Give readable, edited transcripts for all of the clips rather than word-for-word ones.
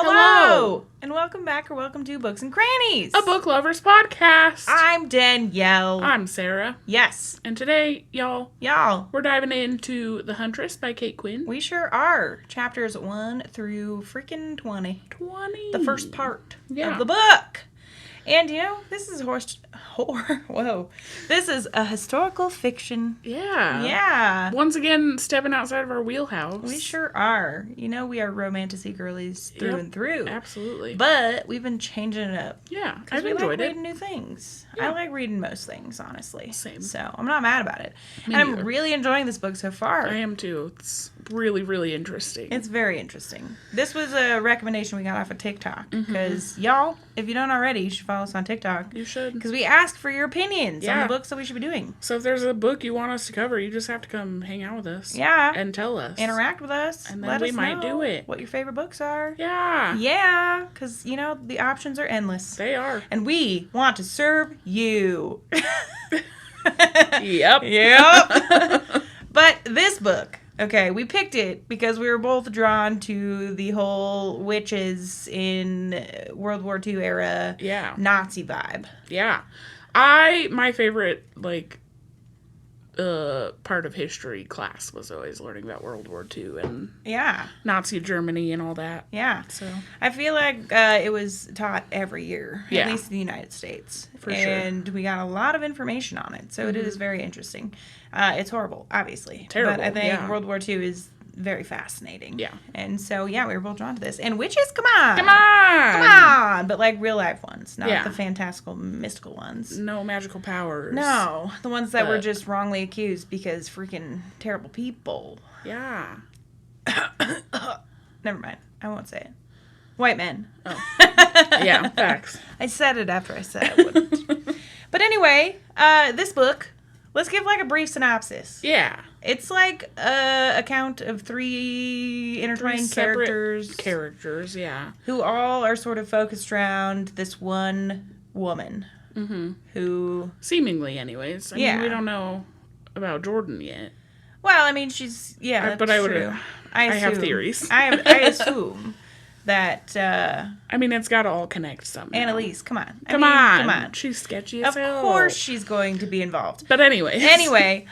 Hello! And welcome back or welcome to Books and Crannies! A book lovers podcast. I'm Danielle. I'm Sarah. Yes. And today, y'all, Y'all. we're diving into The Huntress by Kate Quinn. We sure are. Chapters 1 through freaking 20. 20. The first part Yeah. of the book. And, you know, this is Whoa. This is a historical fiction. Yeah. Yeah. Once again, stepping outside of our wheelhouse. We sure are. You know, we are romantasy girlies through and through. Absolutely. But we've been changing it up. Yeah, Because I've we enjoyed like it. reading new things. Yeah. I like reading most things, honestly. Same. So I'm not mad about it. Me and neither. I'm really enjoying this book so far. I am too. It's really, really interesting. It's very interesting. This was a recommendation we got off of TikTok. Because, y'all, if you don't already, you should follow us on TikTok. You should. Because we ask for your opinions on Yeah. the books that we should be doing. So if there's a book you want us to cover, you just have to come hang out with us. Yeah. And tell us. Interact with us. And then Let we us might know do it. what your favorite books are. Yeah. Yeah. Because, you know, the options are endless. They are. And we want to serve you. Yep. Yep. But this book, okay, we picked it because we were both drawn to the whole witches in World War II era Yeah. Nazi vibe. Yeah. My favorite, part of history class was always learning about World War II and Yeah. Nazi Germany and all that. Yeah. So, I feel like it was taught every year, Yeah. at least in the United States. For sure. And we got a lot of information on it, so it is very interesting. It's horrible, obviously. Terrible, But I think yeah. World War II is very fascinating. Yeah. And so, yeah, we were both drawn to this. And witches, come on! come on! Come on! But like real life ones, not Yeah. the fantastical, mystical ones. No magical powers. No, the ones that were But- just wrongly accused because freaking terrible people. Yeah. Never mind. I won't say it. White men. Oh. Yeah, facts. I said it after I said I wouldn't. But anyway, this book, let's give like a brief synopsis. Yeah. It's like a account of three intertwined separate characters yeah. who all are sort of focused around this one woman Mm-hmm. who, Seemingly, anyways. I Yeah. mean, we don't know about Jordan yet. well, I mean, she's, yeah, But that's I would- true. I have theories. I assume that I mean, it's got to all connect somehow. Annalise, come on. Come on. She's sketchy as Of hell. course she's going to be involved. But anyways. Anyway,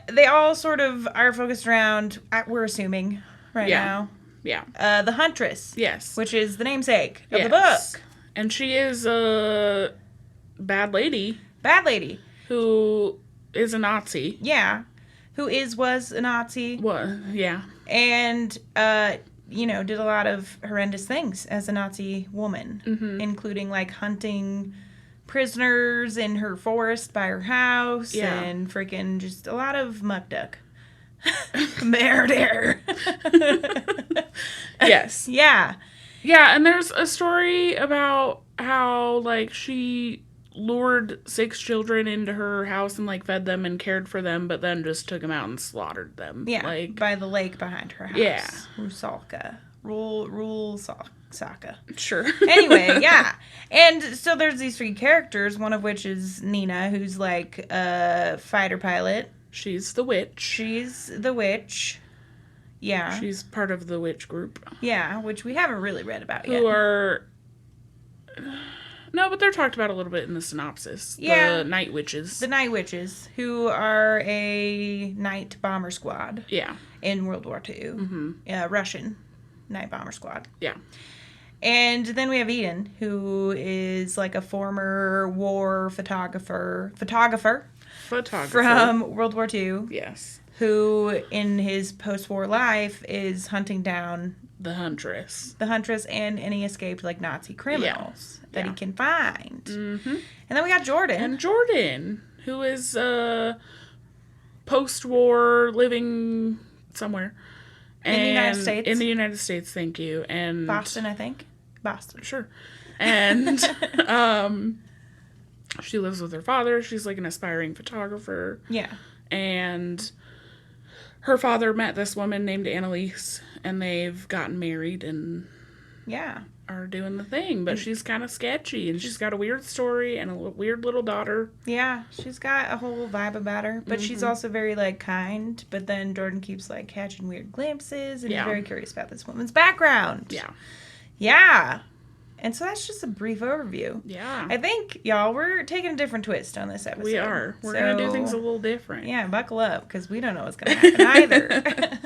they all sort of are focused around, we're assuming right Yeah. now, Yeah. the Huntress, Yes. which is the namesake of the Yes. book. And she is a bad lady Bad lady. who is a Nazi. Yeah. Who was a Nazi Well, yeah. and, you know, did a lot of horrendous things as a Nazi woman, including, like, hunting prisoners in her forest by her house Yeah. and freaking just a lot of muck duck. Murder. Yes. Yeah. Yeah, and there's a story about how, she lured 6 children into her house and, fed them and cared for them, but then just took them out and slaughtered them. Yeah, by the lake behind her house. Yeah. Rusalka. Saka. Sure. Anyway, yeah. And so there's these 3 characters, one of which is Nina, who's like a fighter pilot. She's the witch. She's the witch. Yeah. She's part of the witch group. Yeah, which we haven't really read about yet. Who are... No, but they're talked about a little bit in the synopsis. Yeah. The night witches. The Night Witches, who are a night bomber squad Yeah. in World War II. Mm-hmm. Russian night bomber squad. Yeah. And then we have Eden, who is like a former war photographer from World War II, Yes. who in his post-war life is hunting down The Huntress. the Huntress and any escaped like Nazi criminals that he can find. Mm-hmm. And then we got Jordan. And Jordan, who is post-war living somewhere. In the United States? In the United States, thank you. And Boston, I think. Boston. Sure. And she lives with her father. She's like an aspiring photographer. Yeah. And her father met this woman named Annalise, and they've gotten married and Yeah. are doing the thing. But she's kind of sketchy, and she's got a weird story and a weird little daughter. Yeah, she's got a whole vibe about her, but she's also very, like, kind, but then Jordan keeps, like, catching weird glimpses and Yeah. is very curious about this woman's background. Yeah. Yeah. And so that's just a brief overview. Yeah. I think, y'all, we're taking a different twist on this episode. We are. We're going to do things a little different. Yeah, buckle up, because we don't know what's going to happen either.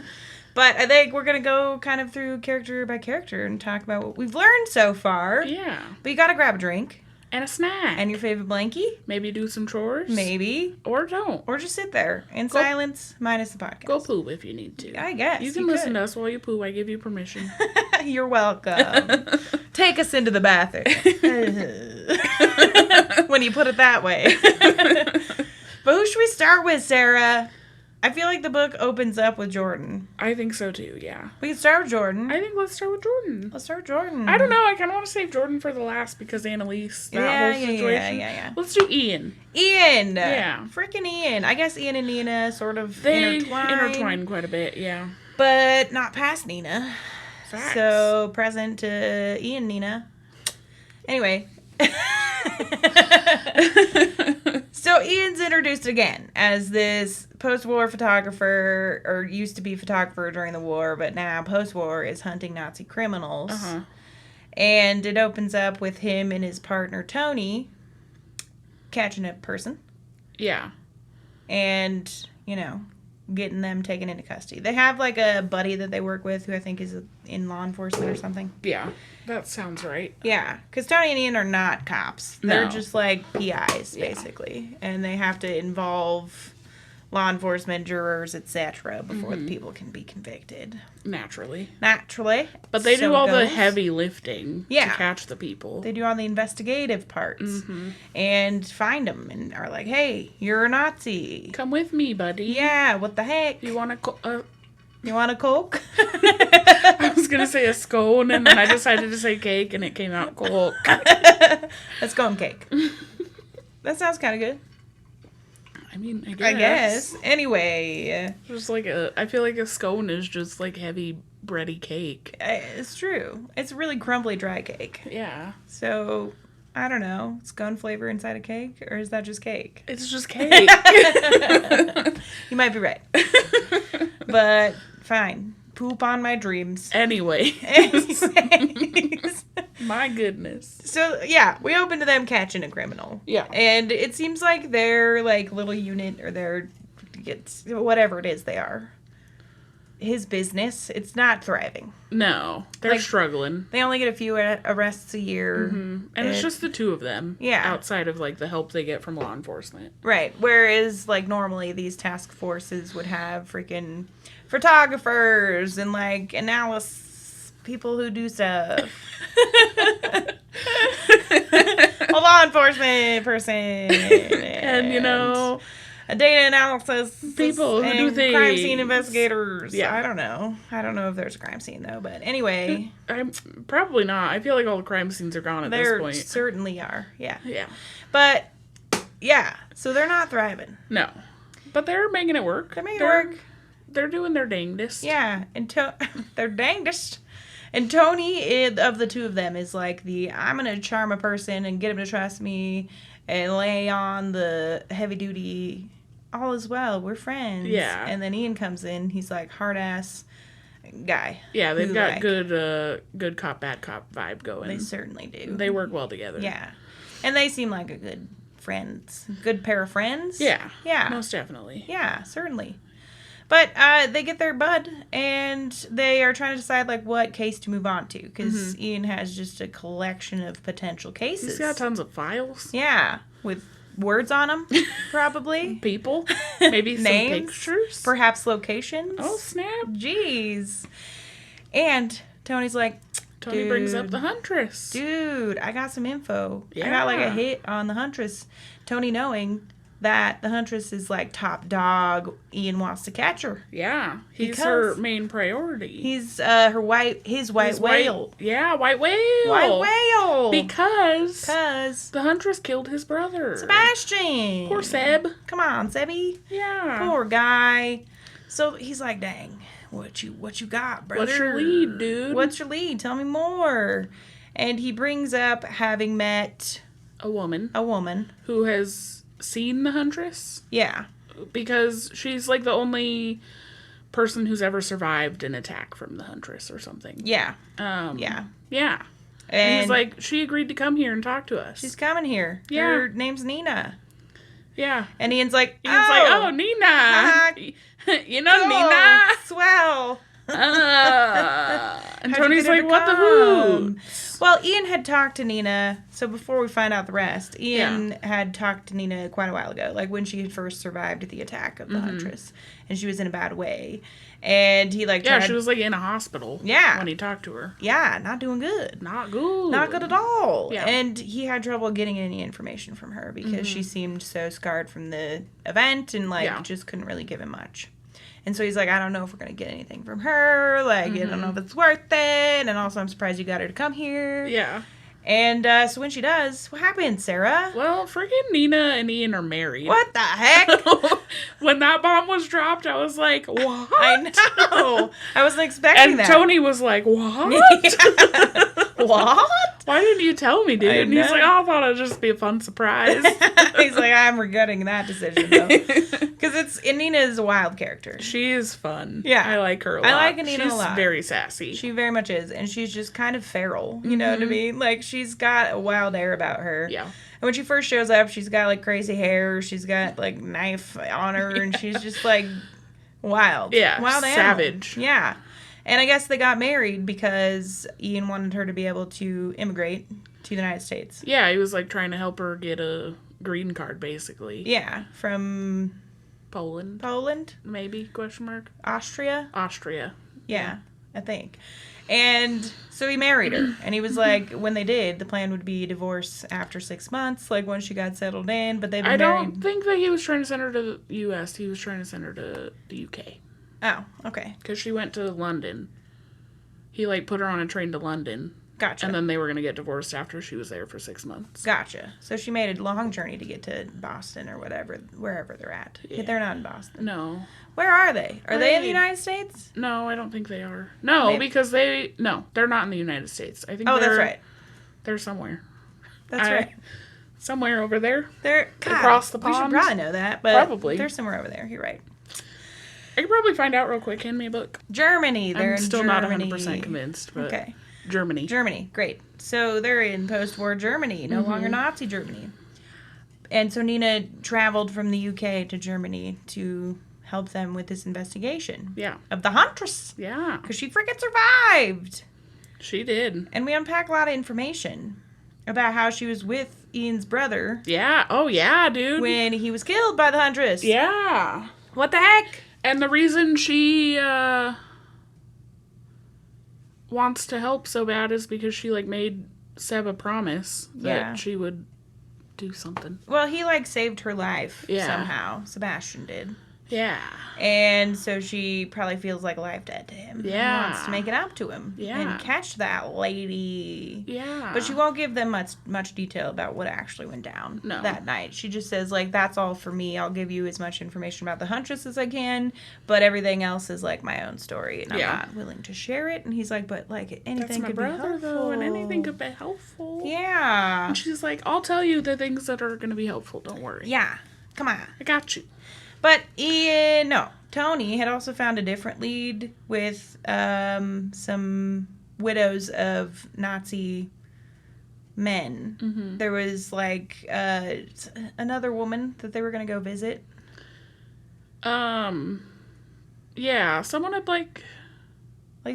But I think we're going to go kind of through character by character and talk about what we've learned so far. Yeah. But you got to grab a drink. And a snack. And your favorite blankie. Maybe do some chores. Maybe. Or don't. Or just sit there in silence, minus the podcast. Go poo if you need to. I guess. You can listen to us while you poo. I give you permission. You're welcome. Take us into the bathroom. When you put it that way. But who should we start with, Sarah? I feel like the book opens up with Jordan. I think so too, yeah. We can start with Jordan. I think let's start with Jordan. Let's start with Jordan. I don't know. I kind of want to save Jordan for the last because Annalise, that whole situation. Yeah. Let's do Ian. Ian. Yeah. Freaking Ian. I guess Ian and Nina sort of They intertwine quite a bit, yeah. But not past Nina. Facts. So present to Ian, Nina. Anyway. So Ian's introduced again as this post-war photographer, or used to be photographer during the war, but now post-war is hunting Nazi criminals. Uh-huh. And it opens up with him and his partner Tony catching a person. Yeah. And, getting them taken into custody. They have like a buddy that they work with who I think is in law enforcement or something. Yeah, that sounds right. Yeah, because Tony and Ian are not cops. They're No. just like PIs, basically. And they have to involve law enforcement, jurors, etc. before the people can be convicted. Naturally. But they do all the heavy lifting to catch the people. They do all the investigative parts and find them and are like, hey, you're a Nazi. Come with me, buddy. Yeah, what the heck? You want to... You want a Coke? I was going to say a scone, and then I decided to say cake, and it came out Coke. A scone cake. That sounds kind of good. I mean, I guess. Anyway. Just like I feel like a scone is just like heavy bready cake. It's true. It's a really crumbly dry cake. Yeah. So, I don't know. Scone flavor inside a cake? Or is that just cake? It's just cake. You might be right. But, fine. Poop on my dreams. Anyways. My goodness. So, yeah, we open to them catching a criminal. Yeah. And it seems like their, like, little unit, or their, whatever it is they are, his business, it's not thriving. No. They're struggling. They only get a few arrests a year. Mm-hmm. And it's just the two of them. Yeah. Outside of, like, the help they get from law enforcement. Right. Whereas, like, normally these task forces would have freaking photographers and, like, people who do stuff. A law enforcement person. And, a data analysis. People who do things. Crime scene investigators. Yeah. I don't know. I don't know if there's a crime scene, though. But anyway. I'm probably not. I feel like all the crime scenes are gone at this point. There certainly are. Yeah. Yeah. But, yeah. So they're not thriving. No. But they're making it work. They're making it work. They're doing their dangdest. Yeah. And they're dangdest. And Tony, of the two of them, is like I'm going to charm a person and get him to trust me and lay on the heavy duty, all is well, we're friends. Yeah. And then Ian comes in, he's like hard-ass guy. Yeah, they've got good cop, bad cop vibe going. They certainly do. They work well together. Yeah. And they seem like a good pair of friends. Yeah. Yeah. Most definitely. Yeah, certainly. But they get their bud, and they are trying to decide, like, what case to move on to. Because Ian has just a collection of potential cases. He's got tons of files. Yeah, with words on them, probably. People. Maybe some names, pictures. Perhaps locations. Oh, snap. Jeez. And Tony's like, Tony brings up the Huntress. Dude, I got some info. Yeah. I got, like, a hit on the Huntress. Tony knowing that the Huntress is like top dog. Ian wants to catch her. Yeah, he's her main priority. He's his white whale. Yeah, white whale. White whale. Because the Huntress killed his brother. Sebastian. Poor Seb. Come on, Sebby. Yeah. Poor guy. So he's like, dang, what you got, brother? What's your lead, dude? What's your lead? Tell me more. And he brings up having met a woman who has seen the Huntress. Yeah. Because she's like the only person who's ever survived an attack from the Huntress or something. Yeah. Yeah. And he's like, she agreed to come here and talk to us. She's coming here. Yeah. Her name's Nina. Yeah. And Ian's like, oh, Nina. You know cool. Nina? Swell. And Tony's like, what the who? Well, Ian had talked to Nina, so before we find out the rest, Ian had talked to Nina quite a while ago, like when she had first survived the attack of the Huntress, and she was in a bad way. And he she was in a hospital when he talked to her. Yeah, not doing good. Not good. Not good at all. Yeah. And he had trouble getting any information from her because she seemed so scarred from the event and just couldn't really give him much. And so he's like, I don't know if we're going to get anything from her. I don't know if it's worth it. And also, I'm surprised you got her to come here. Yeah. And so when she does, what happens, Sarah? Well, freaking Nina and Ian are married. What the heck? When that bomb was dropped, I was like, what? I know. I wasn't expecting that. And Tony was like, what? What? Why didn't you tell me, dude? And he's like, I thought it'd just be a fun surprise. He's like, I'm regretting that decision, though. Because Nina is a wild character. She is fun. Yeah. I like her a lot. I like Nina a lot. She's very sassy. She very much is. And she's just kind of feral. You know what I mean? She's got a wild air about her. Yeah. And when she first shows up, she's got, crazy hair. She's got, knife on her. And she's just, wild. Yeah. Wild savage. Animal. Yeah. And I guess they got married because Ian wanted her to be able to immigrate to the United States. Yeah, he was, trying to help her get a green card, basically. Yeah. From... Poland? Maybe, ? Austria? Austria. Yeah, I think. And so he married her. And he was like, when they did, the plan would be divorce after 6 months, once she got settled in. But they've been married. I don't think that he was trying to send her to the U.S. He was trying to send her to the UK. Oh, okay. Because she went to London. He, put her on a train to London. Gotcha. And then they were going to get divorced after she was there for 6 months. Gotcha. So she made a long journey to get to Boston or wherever they're at. Yeah. They're not in Boston. No. Where are they? Are they in the United States? No, I don't think they are. No, because they're not in the United States. I think that's right. They're somewhere. That's right. Somewhere over there. They're across the pond. We should probably know that, but probably. They're somewhere over there. You're right. I could probably find out real quick. Hand me a book. Germany. They're I'm still in Germany. Not 100% convinced, but okay. Germany. Great. So they're in post-war Germany, no longer Nazi Germany. And so Nina traveled from the UK to Germany to help them with this investigation. Yeah. Of the Huntress. Yeah. Because she freaking survived. She did. And we unpack a lot of information about how she was with Ian's brother. Yeah. Oh, yeah, dude. When he was killed by the Huntress. Yeah. What the heck? And the reason she wants to help so bad is because she made Seb a promise that she would do something. Well, he saved her life somehow. Sebastian did. Yeah. And so she probably feels like a life debt to him. Yeah. And wants to make it up to him. Yeah. And catch that lady. Yeah. But she won't give them much detail about what actually went down that night. She just says, that's all for me. I'll give you as much information about the Huntress as I can, but everything else is my own story, and I'm not willing to share it. And he's like, but anything That's my could brother, be helpful. though, and anything could be helpful. Yeah. And she's like, I'll tell you the things that are going to be helpful. Don't worry. Yeah. Come on. I got you. But Tony had also found a different lead with some widows of Nazi men. Mm-hmm. There was another woman that they were going to go visit. Yeah, someone had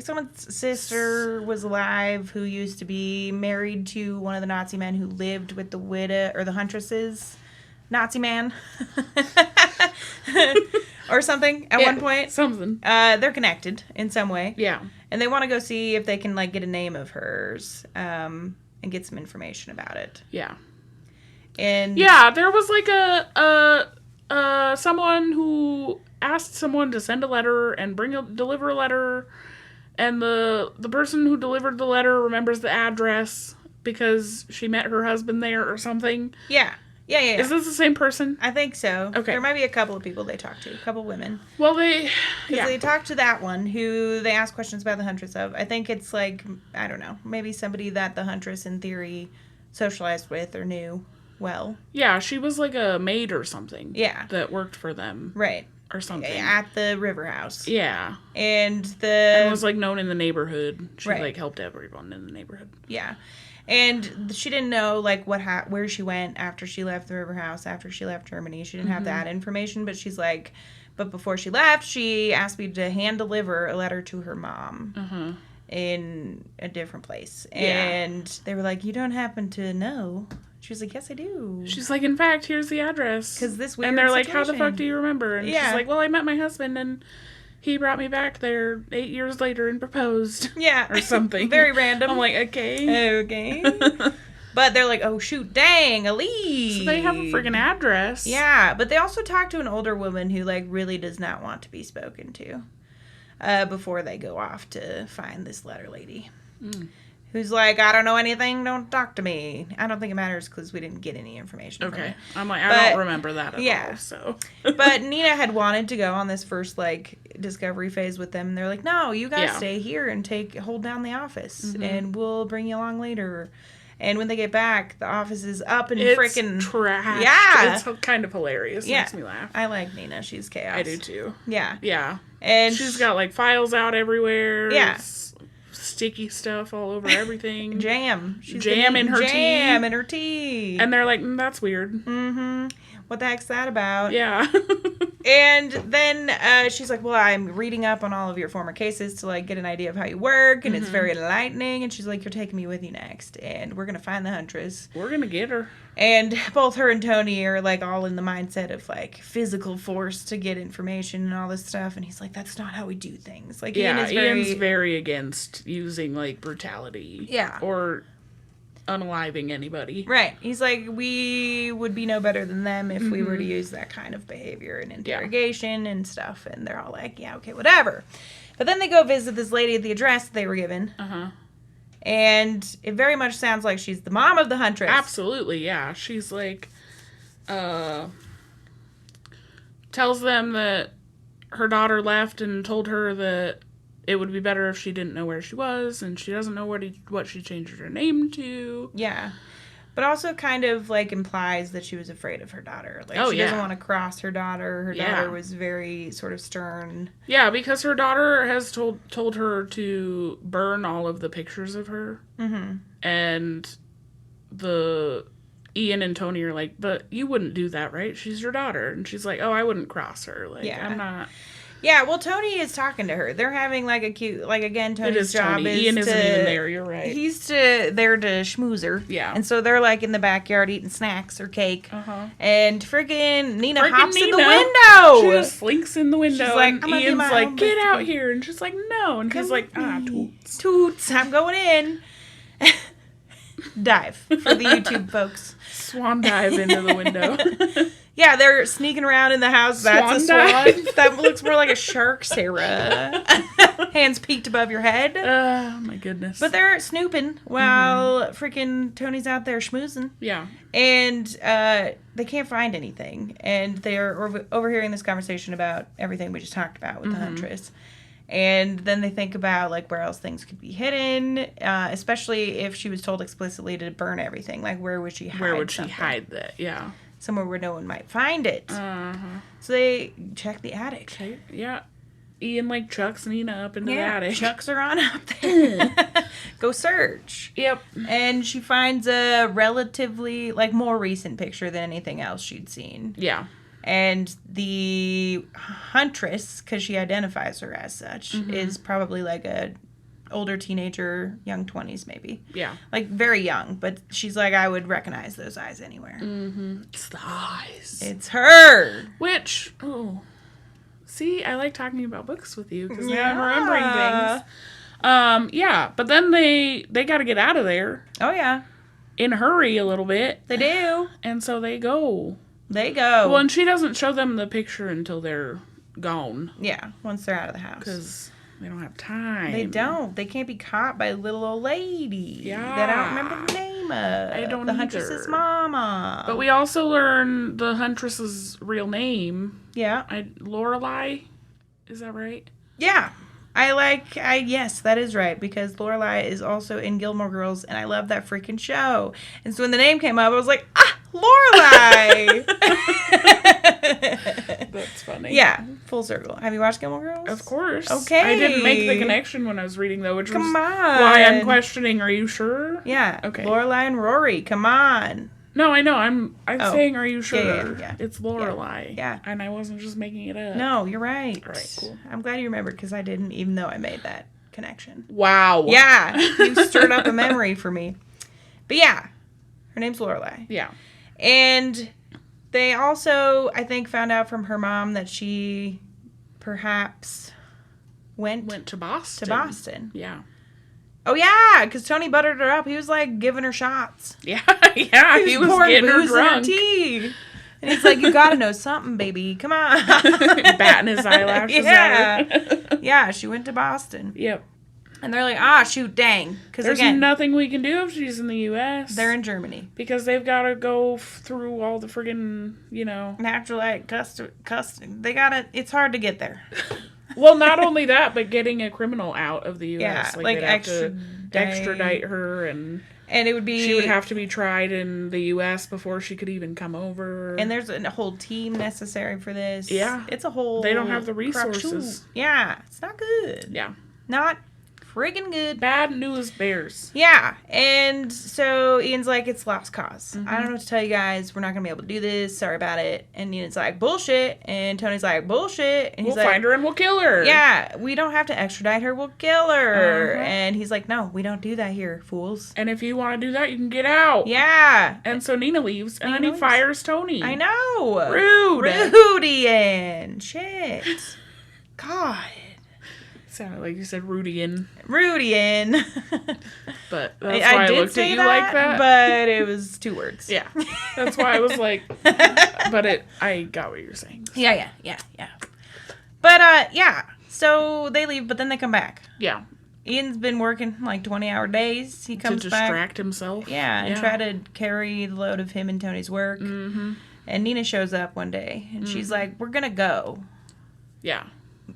someone's sister was alive who used to be married to one of the Nazi men who lived with the widow or the Huntress's Nazi man. Or something at one point. Something. They're connected in some way. Yeah. And they want to go see if they can get a name of hers and get some information about it. Yeah. And yeah, there was someone who asked someone to send a letter and deliver a letter, and the person who delivered the letter remembers the address because she met her husband there or something. Yeah. Yeah. Is this the same person? I think so. Okay. There might be a couple of people they talked to, a couple women. Well, they talked to that one who they asked questions about the Huntress of. I think it's I don't know, maybe somebody that the Huntress in theory socialized with or knew well. Yeah, she was a maid or something. Yeah. That worked for them. Right. or something. At the river house. Yeah. And was, like, known in the neighborhood. She, right. like, helped everyone in the neighborhood. Yeah. And she didn't know, like, where she went after she left the river house, after she left Germany. She didn't have that information, but she's like... But before she left, she asked me to hand-deliver a letter to her mom in a different place. Yeah. And they were like, you don't happen to know... She was like, yes, I do. She's like, in fact, here's the address. Because this weird And they're like, situation. how the fuck do you remember? And she's like, well, I met my husband, and he brought me back there 8 years later and proposed. Yeah. Or something. Very random. I'm like, okay. But they're like, oh, shoot, dang, a lead. So they have a freaking address. Yeah, but they also talk to an older woman who, like, really does not want to be spoken to before they go off to find this letter lady. Who's like, I don't know anything, don't talk to me. I don't think it matters because we didn't get any information from her. I'm like, I don't remember that at all, so. But Nina had wanted to go on this first, like, discovery phase with them. And they're like, no, you guys stay here and hold down the office. And we'll bring you along later. And when they get back, the office is up and freaking trash. Yeah. It's kind of hilarious. It makes me laugh. I like Nina. She's chaos. I do too. Yeah. Yeah. And she's got, like, files out everywhere. Yeah. Sticky stuff all over everything. Jam. She's jam in her tea. Jam in her tea. And they're like, that's weird. Mm-hmm. What the heck's that about? Yeah. And then she's like, well, I'm reading up on all of your former cases to, like, get an idea of how you work, and it's very enlightening. And she's like, you're taking me with you next, and we're going to find the Huntress. We're going to get her. And both her and Tony are, like, all in the mindset of, like, physical force to get information and all this stuff. And he's like, that's not how we do things. Like, Ian's very against using, like, brutality. Yeah. Or unaliving anybody. Right. He's like, we would be no better than them if we were to use that kind of behavior and interrogation and stuff. And they're all like, yeah, okay, whatever. But then they go visit this lady at the address that they were given. And it very much sounds like she's the mom of the Huntress. Absolutely, yeah. She's like, tells them that her daughter left and told her that it would be better if she didn't know where she was, and she doesn't know what she changed her name to. Yeah. But also kind of, like, implies that she was afraid of her daughter. Like, she doesn't want to cross her daughter. Her daughter was very sort of stern. Yeah, because her daughter has told her to burn all of the pictures of her. And Ian and Tony are like, but you wouldn't do that, right? She's your daughter. And she's like, oh, I wouldn't cross her. Like, I'm not... Yeah, well, Tony is talking to her. They're having, like, a cute... Like, again, Tony's job is Ian isn't even there, you're right. He's there to schmooze her. Yeah. And so they're, like, in the backyard eating snacks or cake. And friggin' Nina hops in the window! She just slinks in the window. She's like, and Ian's like, get out here. And she's like, no. And he's like, toots. Toots, I'm going in. Dive for the YouTube folks. Swan dive into the window. Yeah, they're sneaking around in the house. That's Swan a swan. That looks more like a shark, Sarah. Hands peeked above your head. Oh, my goodness. But they're snooping while freaking Tony's out there schmoozing. Yeah. And they can't find anything. And they're overhearing this conversation about everything we just talked about with the Huntress. And then they think about, like, where else things could be hidden, especially if she was told explicitly to burn everything. Like, where would she hide Where would she something? hide that? Yeah. Somewhere where no one might find it. So they check the attic. Yeah. Ian, like, chucks Nina up into the attic. Chucks her on up there. Go search. Yep. And she finds a relatively, like, more recent picture than anything else she'd seen. Yeah. And the Huntress, because she identifies her as such, is probably like a older teenager, young 20s maybe. Yeah. Like, very young, but she's like, I would recognize those eyes anywhere. It's the eyes. It's her! Which, see, I like talking about books with you, because now I'm remembering things. Yeah, but then they got to get out of there. Oh, yeah. In a hurry a little bit. They do. And so they go. They go. Well, and she doesn't show them the picture until they're gone. Yeah, once they're out of the house. Because they don't have time. They don't. They can't be caught by a little old lady. Yeah. That I don't remember the name of. I don't The either. Huntress's mama. But we also learn the Huntress's real name. Yeah. Lorelei. Is that right? Yeah. Yes, that is right, because Lorelei is also in Gilmore Girls, and I love that freaking show. And so when the name came up, I was like, Lorelai. That's funny. Yeah, full circle. Have you watched Gilmore Girls? Of course. Okay. I didn't make the connection when I was reading, though, which Come was on. why I'm questioning, are you sure? Yeah. Okay. Lorelai and Rory, come on. No, I know. I'm saying, are you sure? Yeah. It's Lorelai. Yeah. And I wasn't just making it up. No, you're right. All right, cool. I'm glad you remembered because I didn't, even though I made that connection. Wow. Yeah, you stirred up a memory for me. But yeah, her name's Lorelai. Yeah. And they also, I think, found out from her mom that she perhaps went to Boston. to Boston. Yeah. Oh, yeah, because Tony buttered her up. He was, like, giving her shots. Yeah, yeah. He was pouring getting her booze in her drunk. tea. And he's like, you gotta know something, baby. Come on. Batting his eyelashes at her. Yeah, she went to Boston. Yep. And they're like, shoot, dang. Because There's again, nothing we can do if she's in the U.S. they're in Germany. Because they've got to go through all the friggin', Natural light, custom. They gotta, it's hard to get there. Well, not only that, but getting a criminal out of the U.S. Yeah, like they'd have to extradite her, and it would be... She would have to be tried in the U.S. before she could even come over. And there's a whole team necessary for this. Yeah. It's a whole... They don't have the resources. Yeah, it's not good. Yeah. Not friggin' good. Bad news bears. Yeah, and so Ian's like, it's lost cause. I don't know what to tell you guys. We're not going to be able to do this. Sorry about it. And Ian's like, bullshit. And Tony's like, bullshit. And he's we'll find her and we'll kill her. Yeah, we don't have to extradite her. We'll kill her. And he's like, no, we don't do that here, fools. And if you want to do that, you can get out. Yeah. And so Nina leaves, and then he fires Tony. I know. Rude, Ian. Shit. God. Sounded like you said Rudian. But that's why I looked at you like that. But it was 2 words. Yeah. That's why I was like, but I got what you're saying. Yeah. But, yeah. So they leave, but then they come back. Yeah. Ian's been working like 20-hour days. He comes to back. distract himself. Yeah, and try to carry the load of him and Tony's work. Mm-hmm. And Nina shows up one day, and she's like, we're going to go. Yeah.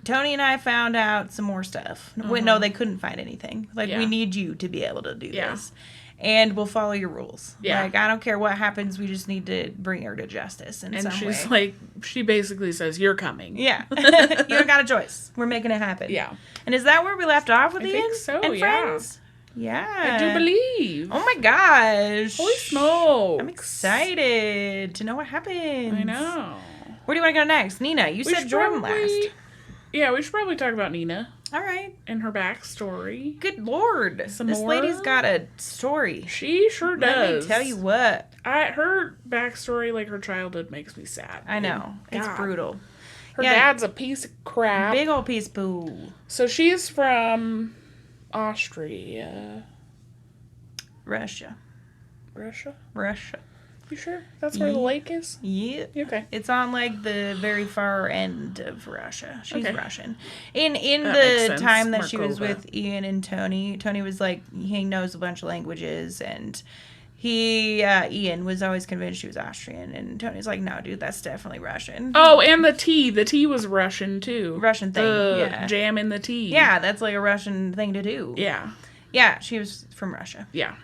Tony and I found out some more stuff. No, they couldn't find anything. Like, we need you to be able to do this. And we'll follow your rules. Yeah. Like, I don't care what happens. We just need to bring her to justice in some way. And she's like, she basically says, you're coming. Yeah. You don't got a choice. We're making it happen. Yeah. And is that where we left off with Ian? I think so, and friends? Yeah. I do believe. Oh my gosh. Holy smokes. I'm excited to know what happens. I know. Where do you want to go next? Nina, you said Jordan last. Yeah, we should probably talk about Nina. All right. And her backstory. Good Lord. This lady's got a story. She sure does. Let me tell you what. Her backstory, like her childhood, makes me sad. I know. It's brutal. Her dad's a piece of crap. Big old piece of poo. So she's from Austria. Russia. You sure? That's where the lake is? Yeah. Okay. It's on like the very far end of Russia. She's Russian. In that the time that Markova. she was with Ian and Tony was like, he knows a bunch of languages, and Ian was always convinced she was Austrian, and Tony's like, no, dude, that's definitely Russian. Oh, and the tea. The tea was Russian too. Russian thing. Jam in the tea. Yeah, that's like a Russian thing to do. Yeah. Yeah, she was from Russia. Yeah.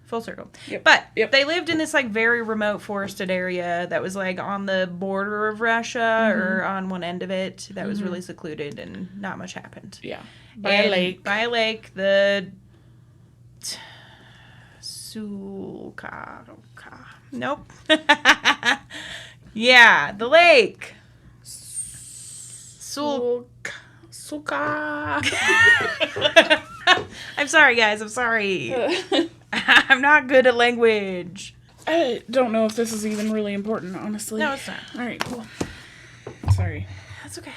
Full circle. Yep. But they lived in this like very remote forested area that was like on the border of Russia or on one end of it that was really secluded and not much happened. Yeah. By a lake. The Sulka. Nope. Yeah, the lake. Sulka. I'm sorry, guys. I'm sorry. I'm not good at language. I don't know if this is even really important, honestly. No, it's not. All right, cool. Sorry. That's okay.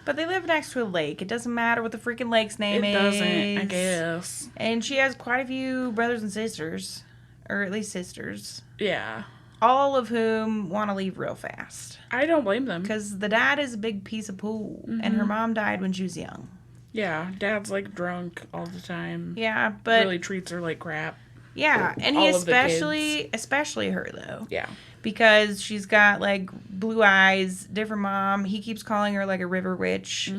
But they live next to a lake. It doesn't matter what the freaking lake's name is. It doesn't, I guess. And she has quite a few brothers and sisters. Or at least sisters. Yeah. All of whom want to leave real fast. I don't blame them. Because the dad is a big piece of poo. And her mom died when she was young. Yeah, dad's like drunk all the time. Yeah, but... really treats her like crap. Yeah, and he especially her, though. Yeah. Because she's got, like, blue eyes, different mom. He keeps calling her, like, a river witch,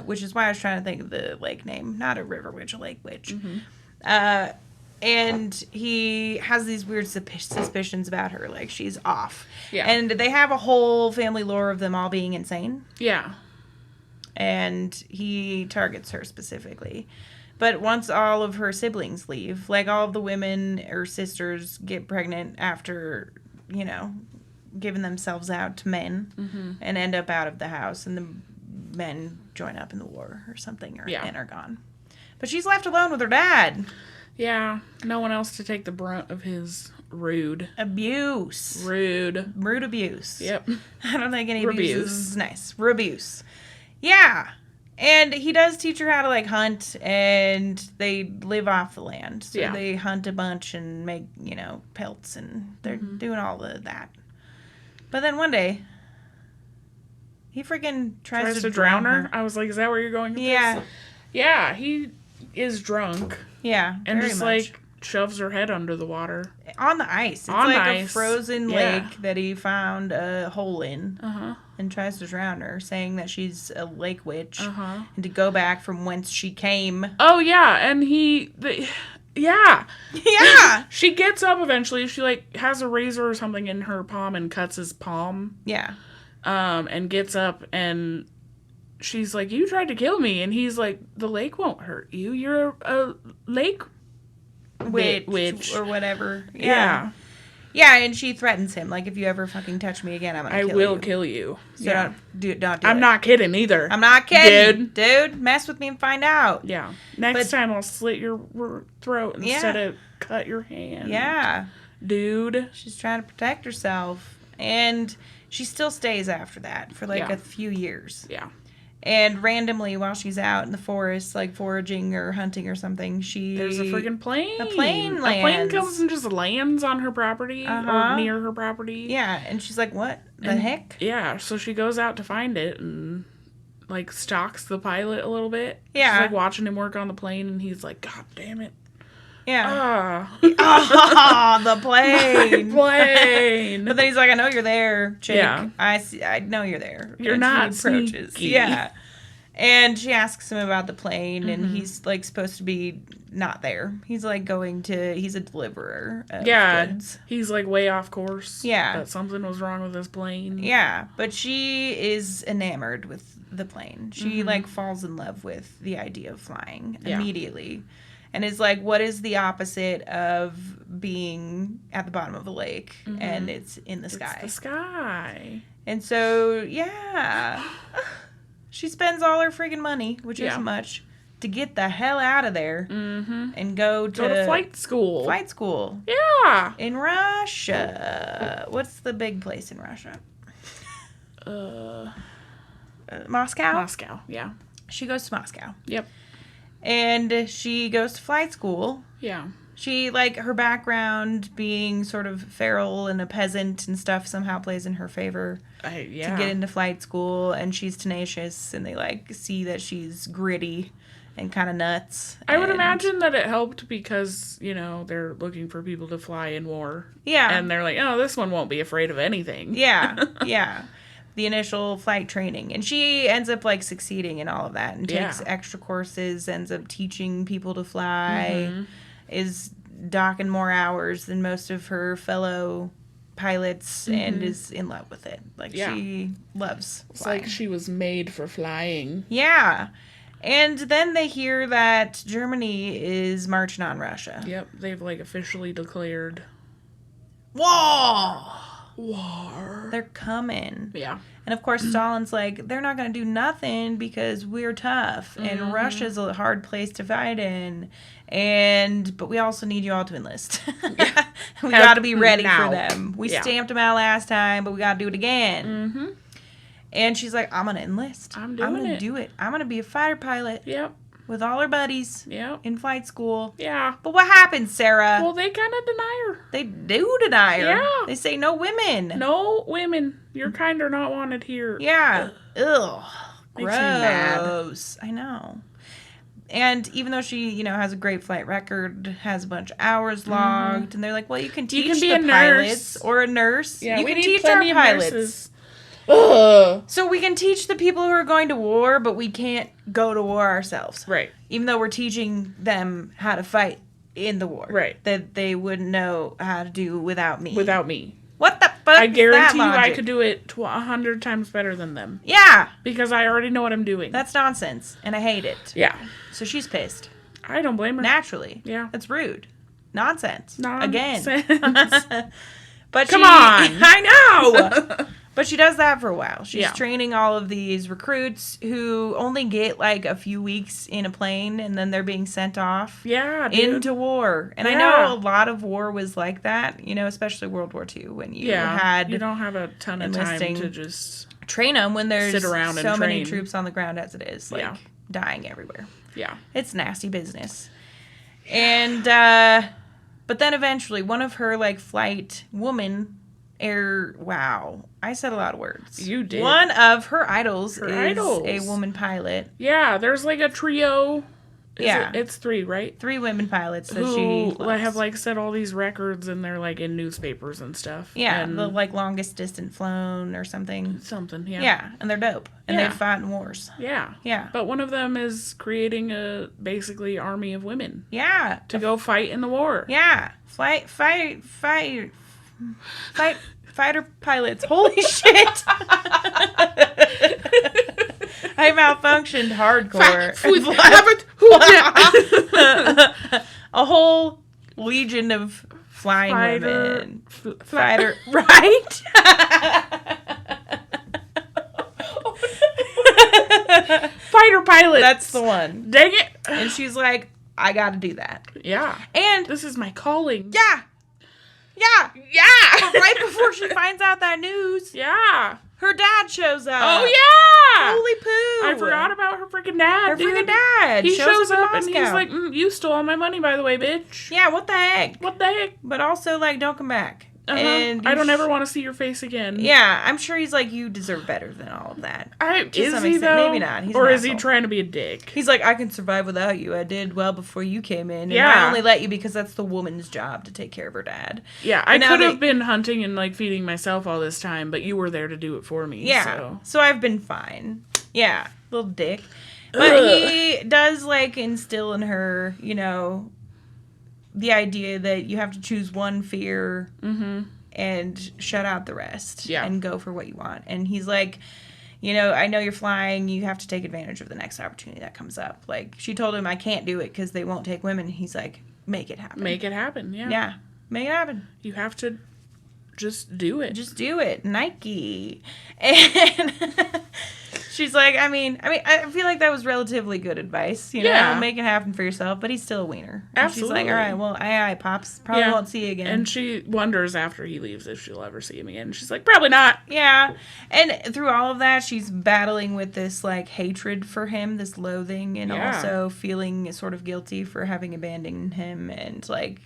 which is why I was trying to think of the lake name. Not a river witch, a lake witch. And he has these weird suspicions about her, like she's off. Yeah. And they have a whole family lore of them all being insane. Yeah. And he targets her specifically. But once all of her siblings leave, like all of the women or sisters get pregnant after, you know, giving themselves out to men and end up out of the house, and the men join up in the war or something and are gone. But she's left alone with her dad. Yeah, no one else to take the brunt of his rude abuse. Rude abuse. Yep. I don't think any abuse is nice. Rebuse. Yeah. And he does teach her how to, like, hunt, and they live off the land. So they hunt a bunch and make, you know, pelts, and they're doing all of that. But then one day, he freaking tries to drown her. I was like, is that where you're going with this? Yeah, he is drunk. Yeah, and just like shoves her head under the water on the ice. It's like a frozen lake that he found a hole in, and tries to drown her, saying that she's a lake witch and to go back from whence she came. Oh yeah, and yeah. She gets up eventually. She like has a razor or something in her palm and cuts his palm. Yeah. And gets up and she's like, you tried to kill me. And he's like, the lake won't hurt you. You're a lake witch. Or whatever. Yeah. Yeah, and she threatens him. Like, if you ever fucking touch me again, I'm going to kill you. I will kill you. So don't do it. I'm not kidding either. I'm not kidding. Dude, mess with me and find out. Yeah. Next time I'll slit your throat instead of cut your hand. Yeah. Dude. She's trying to protect herself. And she still stays after that for like a few years. Yeah. And randomly, while she's out in the forest, like foraging or hunting or something, there's a freaking plane. A plane lands. A plane comes and just lands on her property or near her property. Yeah, and she's like, "What the heck?" Yeah, so she goes out to find it and like stalks the pilot a little bit. Yeah, she's like watching him work on the plane, and he's like, "God damn it." Yeah. The plane. Plane. But then he's like, I know you're there, chick. Yeah. I know you're there. You're not sneaky. Yeah. And she asks him about the plane, and he's, like, supposed to be not there. He's, like, he's a deliverer of goods. He's, like, way off course. Yeah. That something was wrong with his plane. Yeah. But she is enamored with the plane. She, like, falls in love with the idea of flying immediately. And is like, what is the opposite of being at the bottom of a lake and it's in the sky? It's the sky. And so, yeah. She spends all her friggin' money, which isn't much, to get the hell out of there and go to flight school. Flight school. Yeah. In Russia. What's the big place in Russia? Moscow? Moscow, yeah. She goes to Moscow. Yep. And she goes to flight school. Yeah. She, like, her background being sort of feral and a peasant and stuff somehow plays in her favor to get into flight school. And she's tenacious, and they, like, see that she's gritty and kind of nuts. I would imagine that it helped because, you know, they're looking for people to fly in war. Yeah. And they're like, oh, this one won't be afraid of anything. Yeah, yeah. The initial flight training. And she ends up, like, succeeding in all of that and takes extra courses, ends up teaching people to fly, is docking more hours than most of her fellow pilots, and is in love with it. Like, she loves flying. It's like she was made for flying. Yeah. And then they hear that Germany is marching on Russia. Yep. They've, like, officially declared war. War. They're coming. Yeah. And of course, Stalin's like, they're not going to do nothing because we're tough. And Russia's a hard place to fight in. But we also need you all to enlist. We got to be ready for them. We stamped them out last time, but we got to do it again. And she's like, I'm going to enlist. I'm going to do it. I'm going to be a fighter pilot. Yep. With all her buddies. Yep. In flight school. Yeah. But what happens, Sarah? Well, they kind of deny her. They do deny her. Yeah. They say no women. No women. Your kind are not wanted here. Yeah. Ugh. Makes me mad. Gross. I know. And even though she, you know, has a great flight record, has a bunch of hours logged, and they're like, well, you can teach be the a pilots nurse. Or a nurse. Yeah, you we can need teach plenty our of pilots. Nurses. Ugh. So we can teach the people who are going to war, but we can't go to war ourselves. Right. Even though we're teaching them how to fight in the war. Right. That they wouldn't know how to do without me. Without me. What the fuck? I guarantee you I logic? could do it 100 times better than them. Yeah. Because I already know what I'm doing. That's nonsense. And I hate it. Yeah. So she's pissed. I don't blame her. Naturally. Yeah. That's rude. Nonsense. Nonsense. Again. But Come on. I know. But she does that for a while. She's Yeah. training all of these recruits who only get like a few weeks in a plane and then they're being sent off Yeah, dude. into war. And I Yeah. know a lot of war was like that, especially World War II when you had you don't have a ton of time enlisting to just train them when there's sit around and so many train. troops on the ground as it is, like Yeah. dying everywhere. Yeah. It's nasty business. And but then eventually one of her like flight woman wow. I said a lot of words. You did. One of her idols Her is idols. a woman pilot. Yeah, there's like a trio. Yeah. It's 3, right? 3 women pilots that Who she loves. have like set all these records and they're like in newspapers and stuff. Yeah, and the like longest distance flown or something. something. Yeah. Yeah, and they're dope. And Yeah. they've fought in wars. Yeah. Yeah. But one of them is creating a basically army of women Yeah. to go fight in the war. Yeah. Fighter pilots. Holy shit. I malfunctioned hardcore. A whole legion of flying women. Fighter. Right? Fighter pilots. That's the one. Dang it. And she's like, I gotta do that. Yeah. And This is my calling. yeah. Yeah. Yeah. Right before she finds out that news, Yeah. her dad shows up. Oh, yeah. Holy poo. I forgot about her freaking dad. her dude. freaking dad. He shows in up and Moscow. he's like, you stole all my money, by the way, bitch. yeah, what the heck? What the heck? But also, like, don't come back. Uh-huh. And I don't ever want to see your face again. Yeah, I'm sure he's like, you deserve better than all of that. Is some he, extent. though? Maybe not. He's or an is he asshole. trying to be a dick? He's like, I can survive without you. I did well before you came in. And Yeah. I only let you because that's the woman's job to take care of her dad. Yeah, I And now could they- have been hunting and, like, feeding myself all this time, but you were there to do it for me. Yeah. So I've been fine. Yeah. Little dick. But Ugh. he does, like, instill in her, the idea that you have to choose one fear and shut out the rest. Yeah. And go for what you want. And he's like, I know you're flying. You have to take advantage of the next opportunity that comes up. Like, she told him, I can't do it because they won't take women. He's like, make it happen. Make it happen, yeah. Yeah. Make it happen. You have to just do it. Just do it. Nike. And she's like, I feel like that was relatively good advice. Yeah. Make it happen for yourself, but he's still a wiener. And Absolutely. she's like, all right, well, aye, Pops. Probably Yeah. won't see you again. And she wonders after he leaves if she'll ever see him again. She's like, probably not. yeah. And through all of that, she's battling with this, like, hatred for him, this loathing, and Yeah. also feeling sort of guilty for having abandoned him. And, like,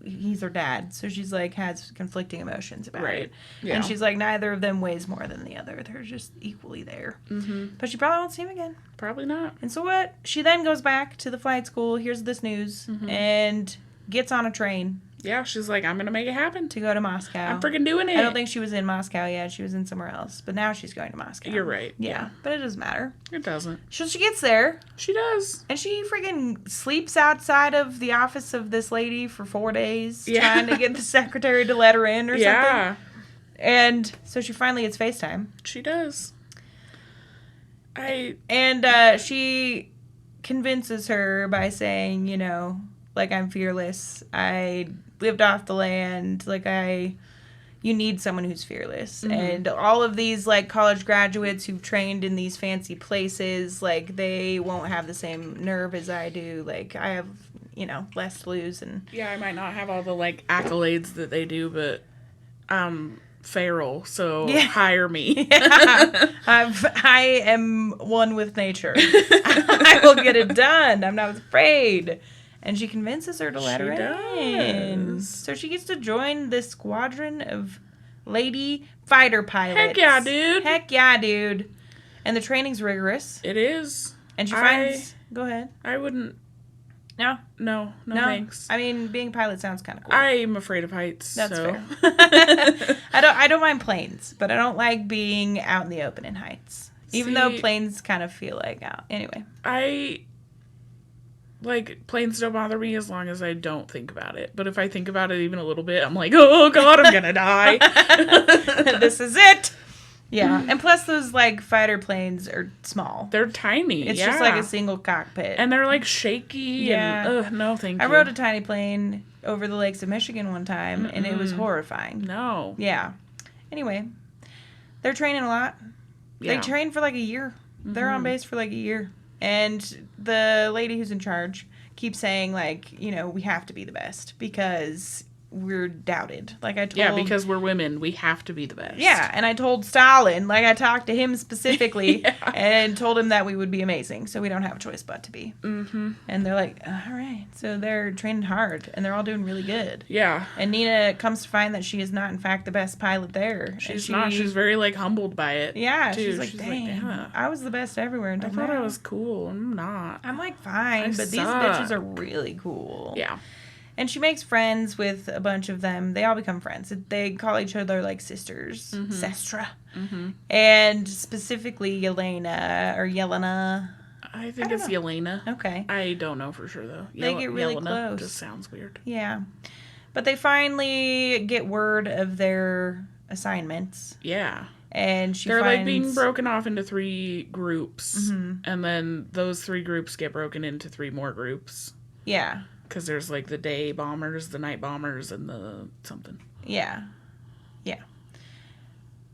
he's her dad. So she's, like, has conflicting emotions about Right. it. Yeah. And she's like, neither of them weighs more than the other. They're just equally there. Mm-hmm. But she probably won't see him again. Probably not. And so what? She then goes back to the flight school, hears this news, and gets on a train Yeah, she's like, I'm going to make it happen. to go to Moscow. I'm freaking doing it. I don't think she was in Moscow yet. She was in somewhere else. But now she's going to Moscow. You're right. Yeah. But it doesn't matter. It doesn't. So she gets there, She does. and she freaking sleeps outside of the office of this lady for 4 days, Yeah. trying to get the secretary to let her in or Yeah, something. And so she finally gets FaceTime. she does. And she convinces her by saying, like, I'm fearless. I lived off the land. Like, you need someone who's fearless. And all of these, like, college graduates who've trained in these fancy places, like, they won't have the same nerve as I do. Like, I have, less to lose. And Yeah, I might not have all the, like, accolades that they do, but I'm feral, so hire me. I am one with nature. I will get it done. I'm not afraid. And she convinces her to let her in. does. So she gets to join this squadron of lady fighter pilots. Heck yeah, dude. Heck yeah, dude. And the training's rigorous. It is. And she finds... Go ahead. I wouldn't. No? No, thanks. I mean, being a pilot sounds kind of cool. I'm afraid of heights. That's so. fair. I don't mind planes, but I don't like being out in the open in heights. Even though See- planes kind of feel like out. Anyway. like, planes don't bother me as long as I don't think about it. But if I think about it even a little bit, I'm like, oh, God, I'm gonna die. This is it. Yeah. And plus those, like, fighter planes are small. They're tiny. It's just like a single cockpit. And they're, like, shaky. Yeah. And, no, thank you. I rode a tiny plane over the lakes of Michigan one time, and it was horrifying. No. Yeah. Anyway, they're training a lot. Yeah. They train for, like, a year. They're on base for, like, a year. And the lady who's in charge keeps saying, like, you know, we have to be the best because we're doubted. Like I told... Yeah, because we're women. We have to be the best. Yeah, and I told Stalin, like I talked to him specifically and told him that we would be amazing. So we don't have a choice but to be. Mm-hmm. And they're like, all right. So they're training hard and they're all doing really good. Yeah. And Nina comes to find that she is not, in fact, the best pilot there. She's not. She's very, like, humbled by it. Yeah. Too. She's like, dang, I was the best everywhere. I thought I was cool. I'm not. I'm like, fine, but these bitches are really cool. Yeah. And she makes friends with a bunch of them. They all become friends. They call each other, like, sisters. Sestra. And specifically Yelena. I think it's Yelena. Okay. I don't know for sure, though. They get really Yelena close. Just sounds weird. Yeah. But they finally get word of their assignments. Yeah. And They're, like, being broken off into 3 groups. And then those 3 groups get broken into 3 more groups. Yeah. Because there's, like, the day bombers, the night bombers, and the something. Yeah. Yeah.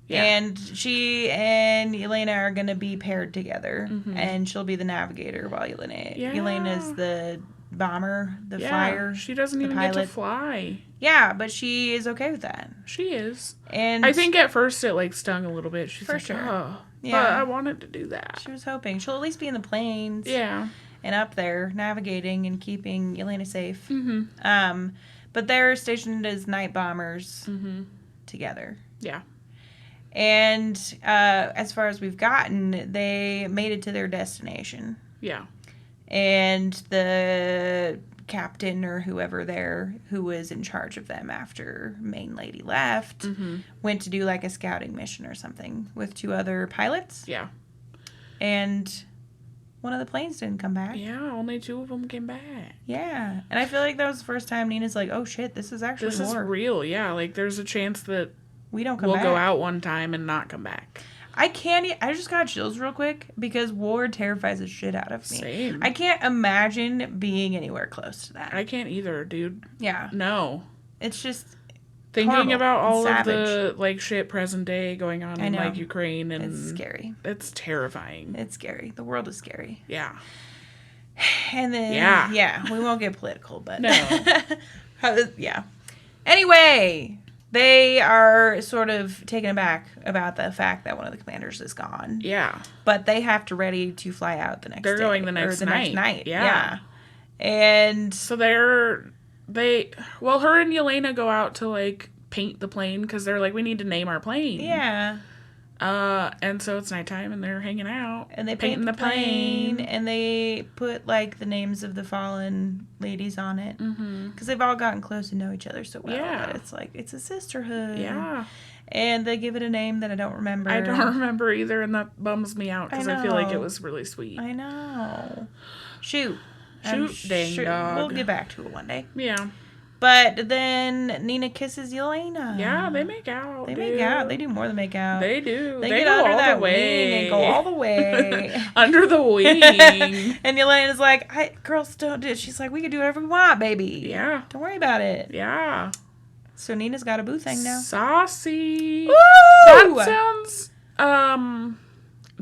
And she and Yelena are going to be paired together. And she'll be the navigator while Yelena's the bomber, the flyer. She doesn't even get to fly. Yeah, but she is okay with that. She is. And I think at first it, like, stung a little bit. She's for like, sure. Oh, yeah. But I wanted to do that. She was hoping. She'll at least be in the planes. Yeah. And up there, navigating and keeping Yelena safe. But they're stationed as night bombers together. Yeah. And as far as we've gotten, they made it to their destination. Yeah. And the captain or whoever there who was in charge of them after main lady left went to do, like, a scouting mission or something with 2 other pilots. Yeah. And one of the planes didn't come back. Yeah, only 2 of them came back. Yeah. And I feel like that was the first time Nina's like, oh, shit, this is actually This is real, yeah. Like, there's a chance that we don't come back. We'll go out one time and not come back. I just got chills real quick because war terrifies the shit out of me. Same. I can't imagine being anywhere close to that. I can't either, dude. Yeah. No. It's just thinking about all of the, like, shit present day going on in, like, Ukraine, and it's scary. It's terrifying. It's scary. The world is scary. Yeah. And then we won't get political, but no. Yeah. Anyway, they are sort of taken aback about the fact that one of the commanders is gone. Yeah. But they have to ready to fly out the next day. They're going the next night. Yeah. And so her and Yelena go out to, like, paint the plane because they're like, we need to name our plane. Yeah. And so it's nighttime and they're hanging out. And they paint the plane. And they put, like, the names of the fallen ladies on it. Because they've all gotten close to know each other so well. Yeah. That it's like, it's a sisterhood. Yeah. And they give it a name that I don't remember. I don't remember either, and that bums me out because I feel like it was really sweet. I know. Shoot, dang dog. We'll get back to it one day. Yeah. But then Nina kisses Yelena. Yeah, they make out. Make out. They do more than make out. They do. They get under that wing and go all the way. Under the wing. And Yelena's like, girls don't do it. She's like, we can do whatever we want, baby. Yeah. Don't worry about it. Yeah. So Nina's got a boo thing now. Saucy. Woo! That sounds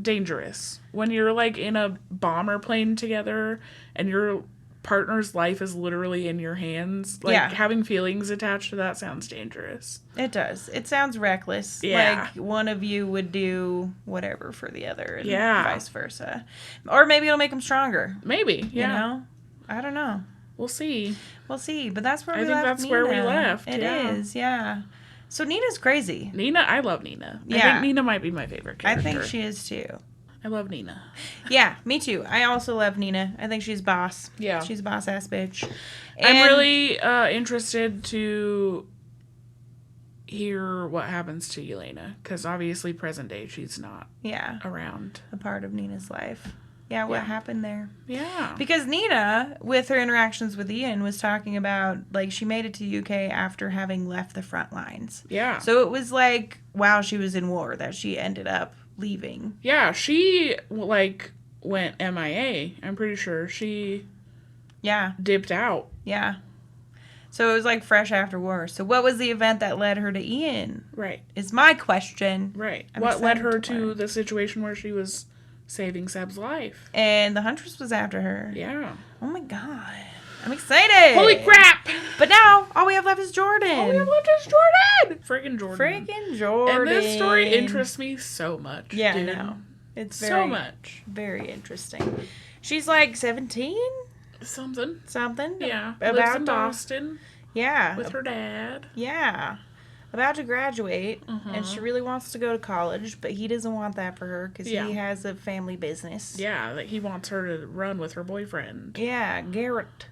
dangerous. When you're, like, in a bomber plane together and your partner's life is literally in your hands. Like, having feelings attached to that sounds dangerous. It does. It sounds reckless. Yeah. Like, one of you would do whatever for the other and vice versa. Or maybe it'll make them stronger. Maybe, yeah. You know? I don't know. We'll see. But that's where I we think left that's Nina. where we left. It is, yeah. So Nina's crazy. I love Nina. Yeah. I think Nina might be my favorite character. I think she is too. I love Nina. Yeah, me too. I also love Nina. I think she's boss. Yeah. She's a boss-ass bitch. I'm really interested to hear what happens to Yelena, because obviously present day she's not around. A part of Nina's life. Yeah, what happened there. Yeah. Because Nina, with her interactions with Ian, was talking about, like, she made it to UK after having left the front lines. Yeah. So it was like, while she was in war, that she ended up leaving. Yeah, she, like, went MIA. I'm pretty sure she dipped out. Yeah. So it was, like, fresh after war. So what was the event that led her to Ian? Right. Is my question. Right. What led her to the situation where she was saving Seb's life? And the Huntress was after her. Yeah. Oh my god. I'm excited. Holy crap! But now, all we have left is Jordan. All we have left is Jordan! Freaking Jordan. Freaking Jordan. And this story interests me so much. Yeah, dude. I know. It's so much. Very interesting. She's like 17? Something. Yeah. Lives in Boston. Yeah. With her dad. Yeah. About to graduate. And she really wants to go to college, but he doesn't want that for her because he has a family business. Yeah, that he wants her to run with her boyfriend. Yeah, Garrett.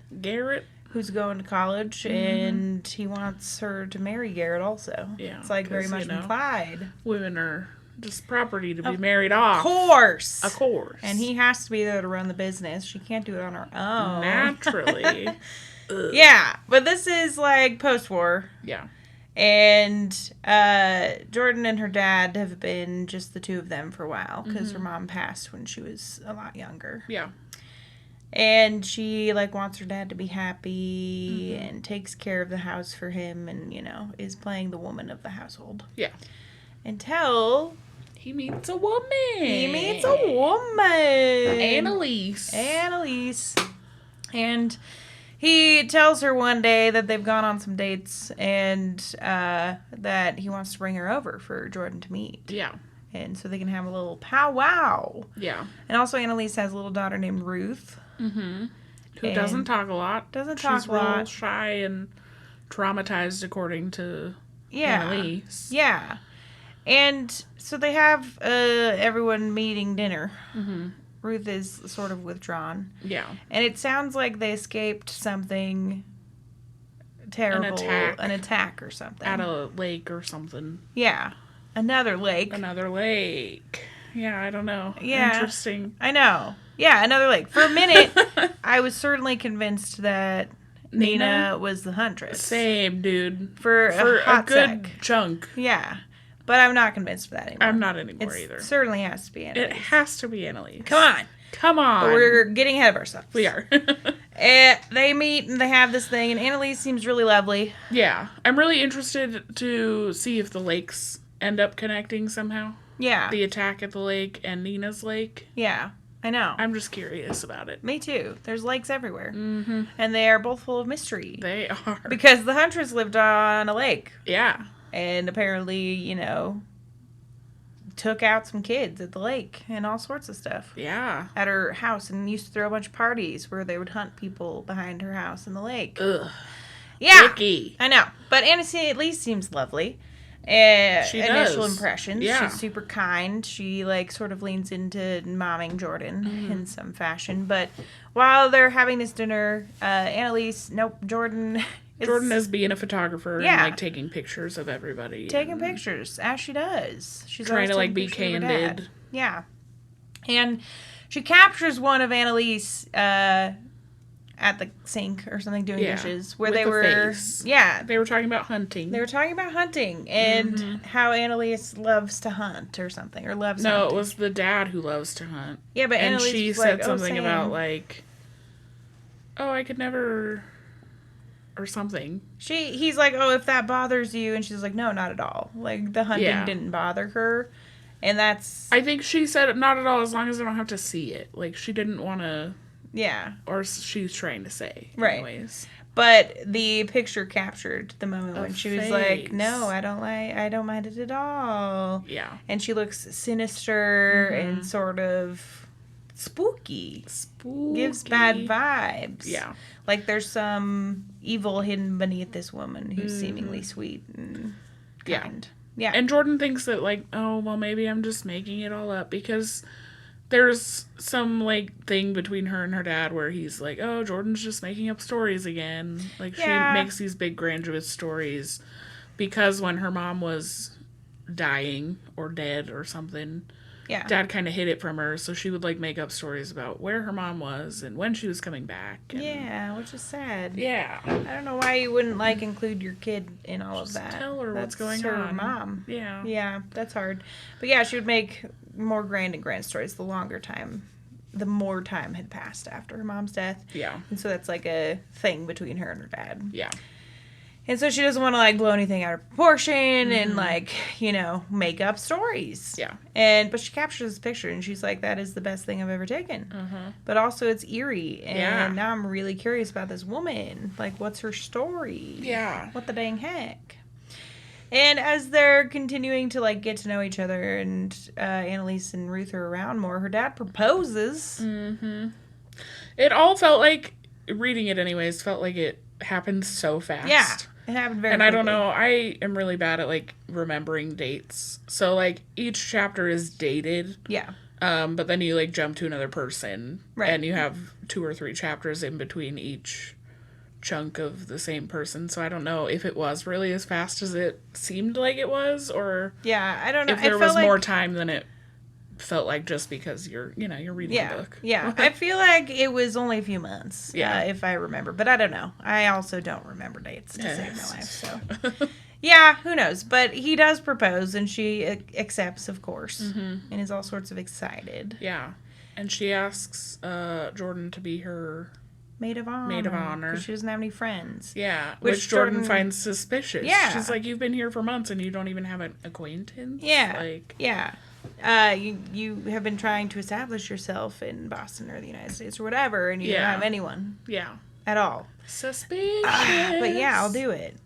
Who's going to college, and he wants her to marry Garrett also. Yeah. It's like very much implied. Women are just property to be married off. Of course. And And he has to be there to run the business. She can't do it on her own. Naturally. Yeah, but this is like post-war. Yeah. And Jordan and her dad have been just the two of them for a while because her mom passed when she was a lot younger. Yeah. And she, like, wants her dad to be happy and takes care of the house for him and, you know, is playing the woman of the household. Yeah. Until he meets a woman. Annalise. And he tells her one day that they've gone on some dates and that he wants to bring her over for Jordan to meet. Yeah. And so they can have a little powwow. Yeah. And also Annalise has a little daughter named Ruth. Mm-hmm. Who doesn't talk a lot. She's real shy and traumatized according to Annalise. Yeah. And so they have everyone meeting dinner. Mm-hmm. Ruth is sort of withdrawn. Yeah. And it sounds like they escaped something terrible. An attack or something. At a lake or something. Yeah. Another lake. Yeah, I don't know. Yeah. Interesting. I know. Yeah, another lake. For a minute, I was certainly convinced that Nina was the Huntress. Same, dude. For a good chunk. Yeah. But I'm not convinced of that anymore. I'm not anymore either. It certainly has to be Annalise. It has to be Annalise. Come on. But we're getting ahead of ourselves. We are. They meet and they have this thing, and Annalise seems really lovely. Yeah. I'm really interested to see if the lakes end up connecting somehow. Yeah. The attack at the lake and Nina's lake. Yeah. I know. I'm just curious about it. Me too. There's lakes everywhere. Mm-hmm. And they are both full of mystery. They are. Because the Huntress lived on a lake. Yeah. And apparently, you know, took out some kids at the lake and all sorts of stuff. Yeah. At her house and used to throw a bunch of parties where they would hunt people behind her house in the lake. Ugh. Yeah. Icky. I know. But Annalise at least seems lovely. Initial impressions. Yeah. She's super kind. She, like, sort of leans into momming Jordan in some fashion. But while they're having this dinner, Annalise, Jordan is being a photographer and, like, taking pictures of everybody. Taking pictures, as she does. She's trying to, like, be candid. Yeah. And she captures one of Annalise at the sink or something doing dishes where they were face. Yeah, they were talking about hunting. And how Annalise loves to hunt or something, or loves hunting. It was the dad who loves to hunt. Yeah, but and Annalise she was said like, something about like, I could never, or something. He's like, if that bothers you, and she's like, no, not at all. Like, the hunting didn't bother her. And that's... I think she said not at all, as long as I don't have to see it. Like, she didn't want to... Yeah. Or she's trying to say. Right. Anyways. But the picture captured the moment when she was like, no, I don't mind it at all. Yeah. And she looks sinister and sort of spooky. Gives bad vibes. Yeah. Like there's some evil hidden beneath this woman who's seemingly sweet and kind. Yeah. And Jordan thinks that, like, maybe I'm just making it all up because there's some, like, thing between her and her dad where he's like, Jordan's just making up stories again. Like, she makes these big grandiose stories because when her mom was dying or dead or something, Yeah. Dad kind of hid it from her, so she would, like, make up stories about where her mom was and when she was coming back. And, yeah, which is sad. Yeah. I don't know why you wouldn't, like, include your kid in all of that. Tell her what's going her on. Mom. Yeah. Yeah, that's hard. But yeah, she would make more grand stories the more time had passed after her mom's death. Yeah. And so that's, like, a thing between her and her dad. Yeah. And so she doesn't want to, like, blow anything out of proportion and, like, make up stories. Yeah. But she captures this picture and she's like, that is the best thing I've ever taken. Uh-huh. But also it's eerie. And Yeah. now I'm really curious about this woman. Like, what's her story? Yeah. What the dang heck? And as they're continuing to, like, get to know each other and Annalise and Ruth are around more, her dad proposes. Mm-hmm. It all felt like, reading it anyways, felt like it happened so fast. Yeah. It happened very quickly. I don't know, I am really bad at, like, remembering dates. So, like, each chapter is dated. Yeah. But then you, like, jump to another person. Right. And you have 2 or 3 chapters in between each chunk of the same person. So I don't know if it was really as fast as it seemed like it was, or... Yeah, I don't know. If there was more time than it felt like, just because you're reading a book. Yeah, I feel like it was only a few months, Yeah. if I remember. But I don't know. I also don't remember dates to save my life, so... Yeah, who knows? But he does propose, and she accepts, of course, and is all sorts of excited. Yeah. And she asks Jordan to be her... Maid of honor. Because she doesn't have any friends. Yeah, which Jordan finds suspicious. Yeah. She's like, you've been here for months and you don't even have an acquaintance? Yeah. Like... Yeah. You have been trying to establish yourself in Boston or the United States or whatever, and you don't have anyone. Yeah. At all. Suspicious. But yeah, I'll do it.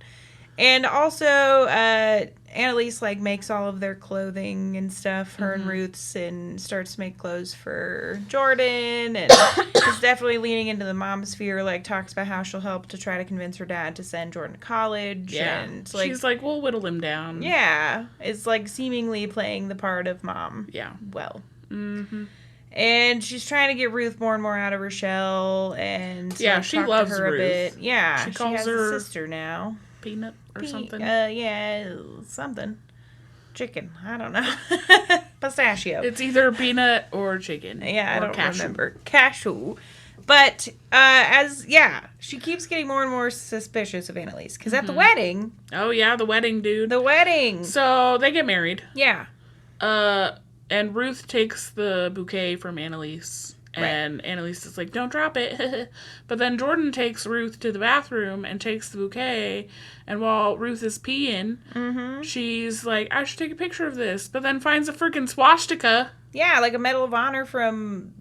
And also, Annalise, like, makes all of their clothing and stuff, her and Ruth's, and starts to make clothes for Jordan, and is definitely leaning into the mom sphere, like, talks about how she'll help to try to convince her dad to send Jordan to college. Yeah. And, like, she's like, we'll whittle him down. Yeah. It's, like, seemingly playing the part of mom. Yeah. Well. Mm-hmm. And she's trying to get Ruth more and more out of her shell, and she loves her Ruth. A bit. Yeah. She calls has her a sister now. Peanut or something. Yeah, something. Chicken. I don't know. Pistachio. It's either peanut or chicken. Yeah, I don't cashew. remember. Cashew. But, she keeps getting more and more suspicious of Annalise. Because at the wedding... Oh, yeah, the wedding, dude. The wedding! So, they get married. Yeah. And Ruth takes the bouquet from Annalise. And Annalise is like, don't drop it. But then Jordan takes Ruth to the bathroom and takes the bouquet. And while Ruth is peeing, she's like, I should take a picture of this. But then finds a freaking swastika. Yeah, like a Medal of Honor from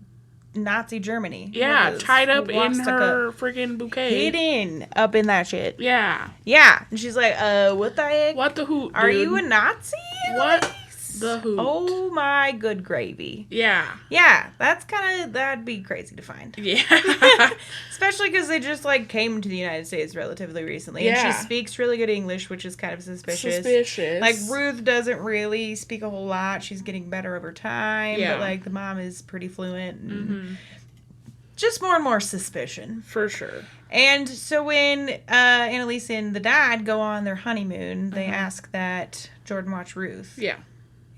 Nazi Germany. Yeah, tied up in her freaking bouquet. Hidden up in that shit. Yeah. Yeah. And she's like, what the heck? What the hoot, dude? Are you a Nazi? What the hoot? Oh my good gravy. Yeah. Yeah, that'd be crazy to find. Yeah. Especially because they just, like, came to the United States relatively recently. And she speaks really good English, which is kind of suspicious. Like, Ruth doesn't really speak a whole lot. She's getting better over time. Yeah. But, like, the mom is pretty fluent. And just more and more suspicion. For sure. And so when Annalise and the dad go on their honeymoon, they ask that Jordan watch Ruth. Yeah.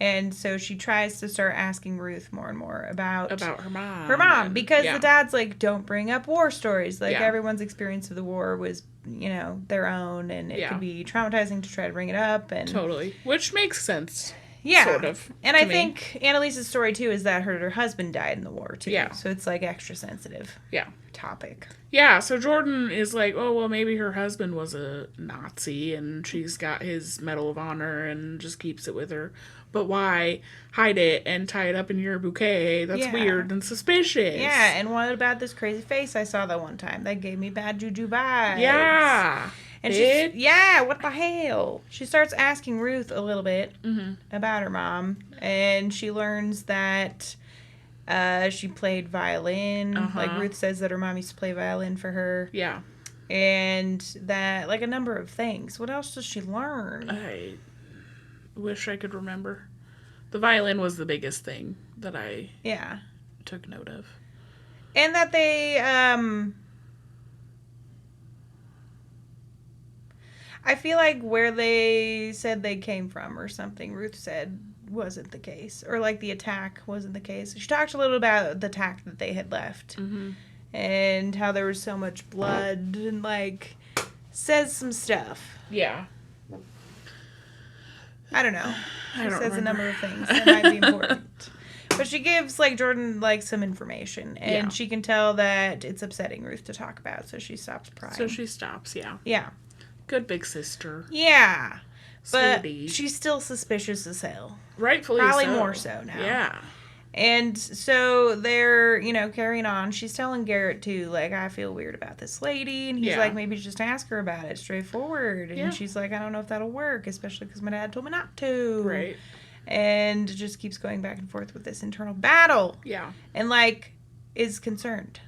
And so she tries to start asking Ruth more and more about her mom. Her mom. Because the dad's like, don't bring up war stories. Like, everyone's experience of the war was, their own. And it could be traumatizing to try to bring it up. And totally. Which makes sense. Yeah. Sort of. And I think Annalise's story, too, is that her husband died in the war, too. Yeah. So it's, like, extra sensitive. Yeah. Topic. Yeah, so Jordan is like, oh, well, maybe her husband was a Nazi and she's got his Medal of Honor and just keeps it with her. But why hide it and tie it up in your bouquet? That's weird and suspicious. Yeah, and what about this crazy face I saw that one time? That gave me bad juju vibes. Yeah. And what the hell? She starts asking Ruth a little bit about her mom, and she learns that she played violin. Like, Ruth says that her mom used to play violin for her. Yeah. And that, like, a number of things. What else does she learn? I wish I could remember. The violin was the biggest thing that I took note of. And that they, I feel like where they said they came from or something, Ruth said wasn't the case. Or like the attack wasn't the case. She talked a little about the attack that they had left. Mm-hmm. And how there was so much blood and like says some stuff. Yeah. I don't know. I She don't says remember. a number of things that might be important. But she gives, like, Jordan, like, some information. And she can tell that it's upsetting Ruth to talk about, so she stops prying. So she stops, yeah. Yeah. Good big sister. Yeah. But Sweetie. she's still suspicious as hell. Rightfully Probably so. more so now. Yeah. And so they're, carrying on. She's telling Garrett, too, like, I feel weird about this lady. And he's like, maybe just ask her about it straightforward. And she's like, I don't know if that'll work, especially because my dad told me not to. Right. And just keeps going back and forth with this internal battle. Yeah. And, like, is concerned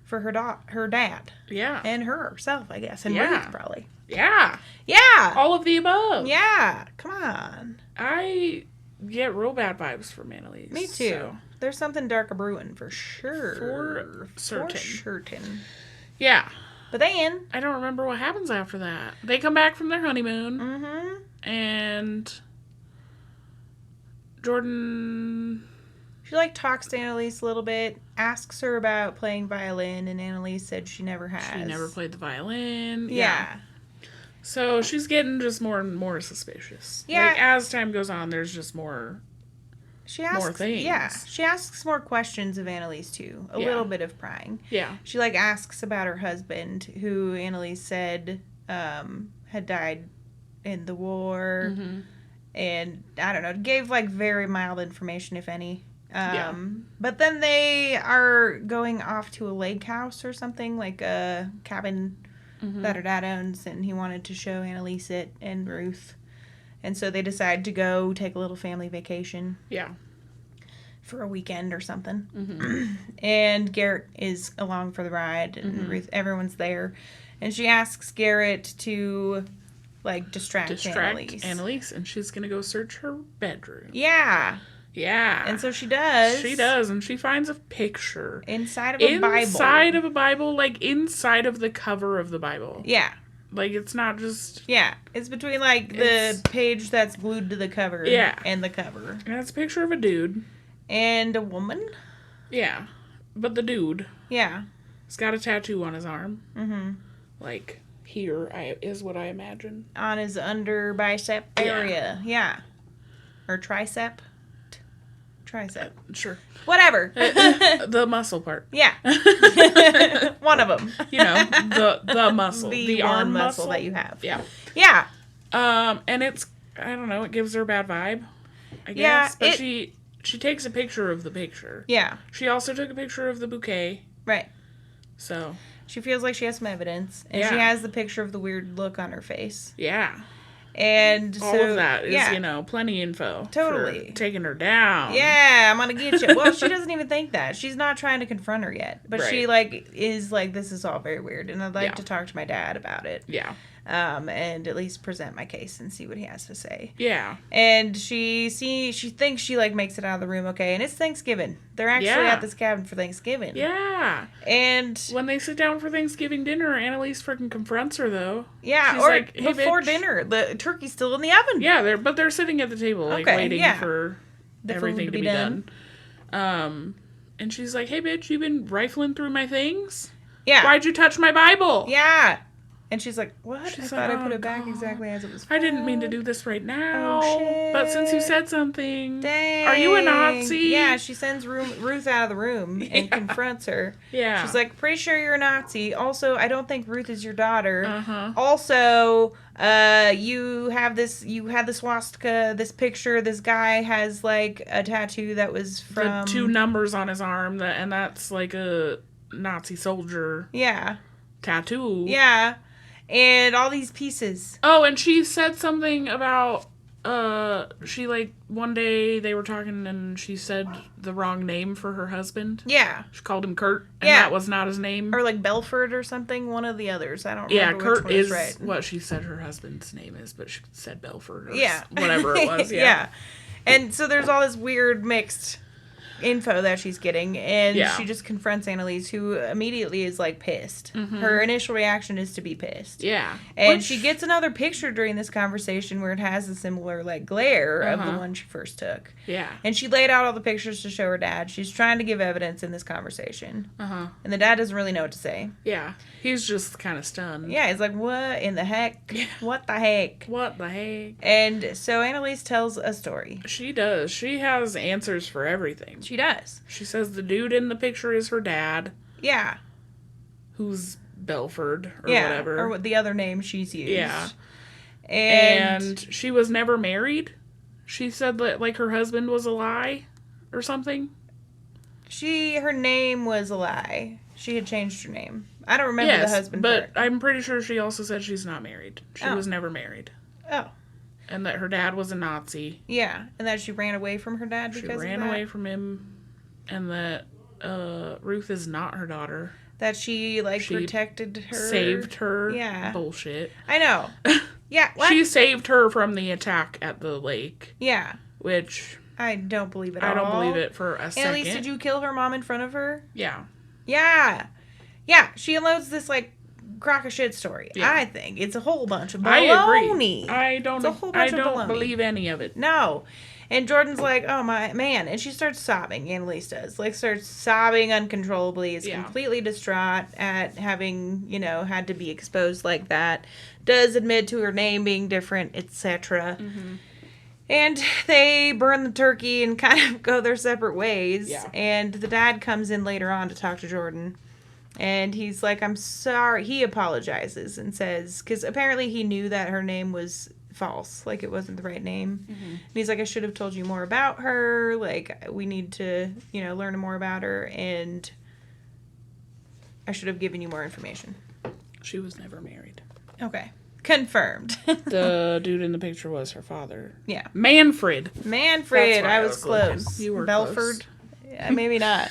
for her dad. Yeah. And herself, I guess. And Yeah. Ruth, probably. Yeah. Yeah. All of the above. Yeah. Come on. I get real bad vibes from Annalise. Me too. So. There's something dark brewing for sure. For certain. For certain. Yeah. But then... I don't remember what happens after that. They come back from their honeymoon. Mm-hmm. And Jordan... She, like, talks to Annalise a little bit, asks her about playing violin, and Annalise said she never has. She never played the violin. Yeah. So she's getting just more and more suspicious. Yeah. Like, as time goes on, there's just more... She asks, more things. Yeah. She asks more questions of Annalise, too. A little bit of prying. Yeah. She, like, asks about her husband, who Annalise said had died in the war. Mm-hmm. And, I don't know, gave, like, very mild information, if any. But then they are going off to a lake house or something, like a cabin that her dad owns, and he wanted to show Annalise it and Ruth. And so they decide to go take a little family vacation. Yeah. For a weekend or something. Mm-hmm. And Garrett is along for the ride, and Ruth, everyone's there. And she asks Garrett to, like, distract Annalise. And she's going to go search her bedroom. Yeah. Yeah. And so she does. She does, and she finds a picture. Inside of a Bible. Inside of a Bible, like, inside of the cover of the Bible. Yeah. Like, it's not just... Yeah. It's between, like, the page that's glued to the cover. Yeah. And the cover. And it's a picture of a dude. And a woman? Yeah. But the dude. Yeah. He's got a tattoo on his arm. Mm-hmm. Like, here is what I imagine. On his under bicep area. Yeah. Or tricep. Tricep. Sure. Whatever. The muscle part. Yeah. One of them. You know, the muscle. The arm muscle that you have. Yeah. Yeah. And it's, I don't know, it gives her a bad vibe, I Yeah, guess. But she takes a picture of the picture. Yeah. She also took a picture of the bouquet. Right. So. She feels like she has some evidence. And she has the picture of the weird look on her face. Yeah. And all so, of that is, plenty info. Totally. For taking her down. Yeah, I'm gonna get you. Well, she doesn't even think that. She's not trying to confront her yet. But she, is like, this is all very weird. And I'd like to talk to my dad about it. Yeah. And at least present my case and see what he has to say. Yeah. And she thinks she, like, makes it out of the room okay. And it's Thanksgiving. They're actually at this cabin for Thanksgiving. Yeah. And when they sit down for Thanksgiving dinner, Annalise freaking confronts her, though. Yeah, she's or like, hey, before bitch. dinner. The turkey's still in the oven. Yeah, they're sitting at the table, like, waiting for the everything to be done. And she's like, hey, bitch, you been rifling through my things? Yeah. Why'd you touch my Bible? Yeah. And she's like, what? She's I thought like, I put oh, it back God. exactly as it was. I didn't mean to do this right now. Oh, shit. But since you said something, Dang. Are you a Nazi? Yeah, she sends Ruth out of the room and confronts her. Yeah. She's like, pretty sure you're a Nazi. Also, I don't think Ruth is your daughter. Uh-huh. Also, you had the swastika, this picture. This guy has, like, a tattoo that was from... The 2 numbers on his arm, and that's like a Nazi soldier tattoo. Yeah. And all these pieces. Oh, and she said something about, she, like, one day they were talking and she said the wrong name for her husband. Yeah. She called him Kurt, and that was not his name. Or, like, Belford or something, one of the others. I don't remember Kurt which one is right. what she said her husband's name is, but she said Belford or Yeah. whatever it was, Yeah. And so there's all this weird mixed info that she's getting, and Yeah. she just confronts Annalise, who immediately is like pissed. Her initial reaction is to be pissed. Yeah. And she gets another picture during this conversation where it has a similar like glare of the one she first took. Yeah. And she laid out all the pictures to show her dad. She's trying to give evidence in this conversation. And the dad doesn't really know what to say. Yeah. He's just kind of stunned. Yeah, he's like, what in the heck? What the heck? What the heck? And so Annalise tells a story. She does. She has answers for everything. She does. She says the dude in the picture is her dad. Yeah. Who's Belford or whatever. Or what the other name she's used. Yeah. And she was never married. She said that like her husband was a lie or something. her name was a lie. She had changed her name. I don't remember the husband but part. I'm pretty sure she also said she's not married. She was never married. Oh. And that her dad was a Nazi. Yeah, and that she ran away from her dad because of that. She ran away from him, and that Ruth is not her daughter. That she protected her. Saved her. Yeah. Bullshit. I know. Yeah, what? She saved her from the attack at the lake. Yeah. Which... I don't believe it at all. I don't believe it for a second. Annalise, did you kill her mom in front of her? Yeah. Yeah. Yeah, she unloads this, crock of shit story. Yeah. I think it's a whole bunch of baloney. I agree. I don't baloney. believe any of it. No. And Jordan's like, oh my man. And she starts sobbing. Annalise does. Starts sobbing uncontrollably. Is completely distraught at having, had to be exposed like that. Does admit to her name being different, etc. And they burn the turkey and kind of go their separate ways. Yeah. And the dad comes in later on to talk to Jordan. And he's like, I'm sorry. He apologizes and says, because apparently he knew that her name was false. It wasn't the right name. And he's like, I should have told you more about her. We need to, learn more about her. And I should have given you more information. She was never married. Okay. Confirmed. The dude in the picture was her father. Yeah. Manfred. I was close. Looking. You were Belford. Close. Yeah, maybe not.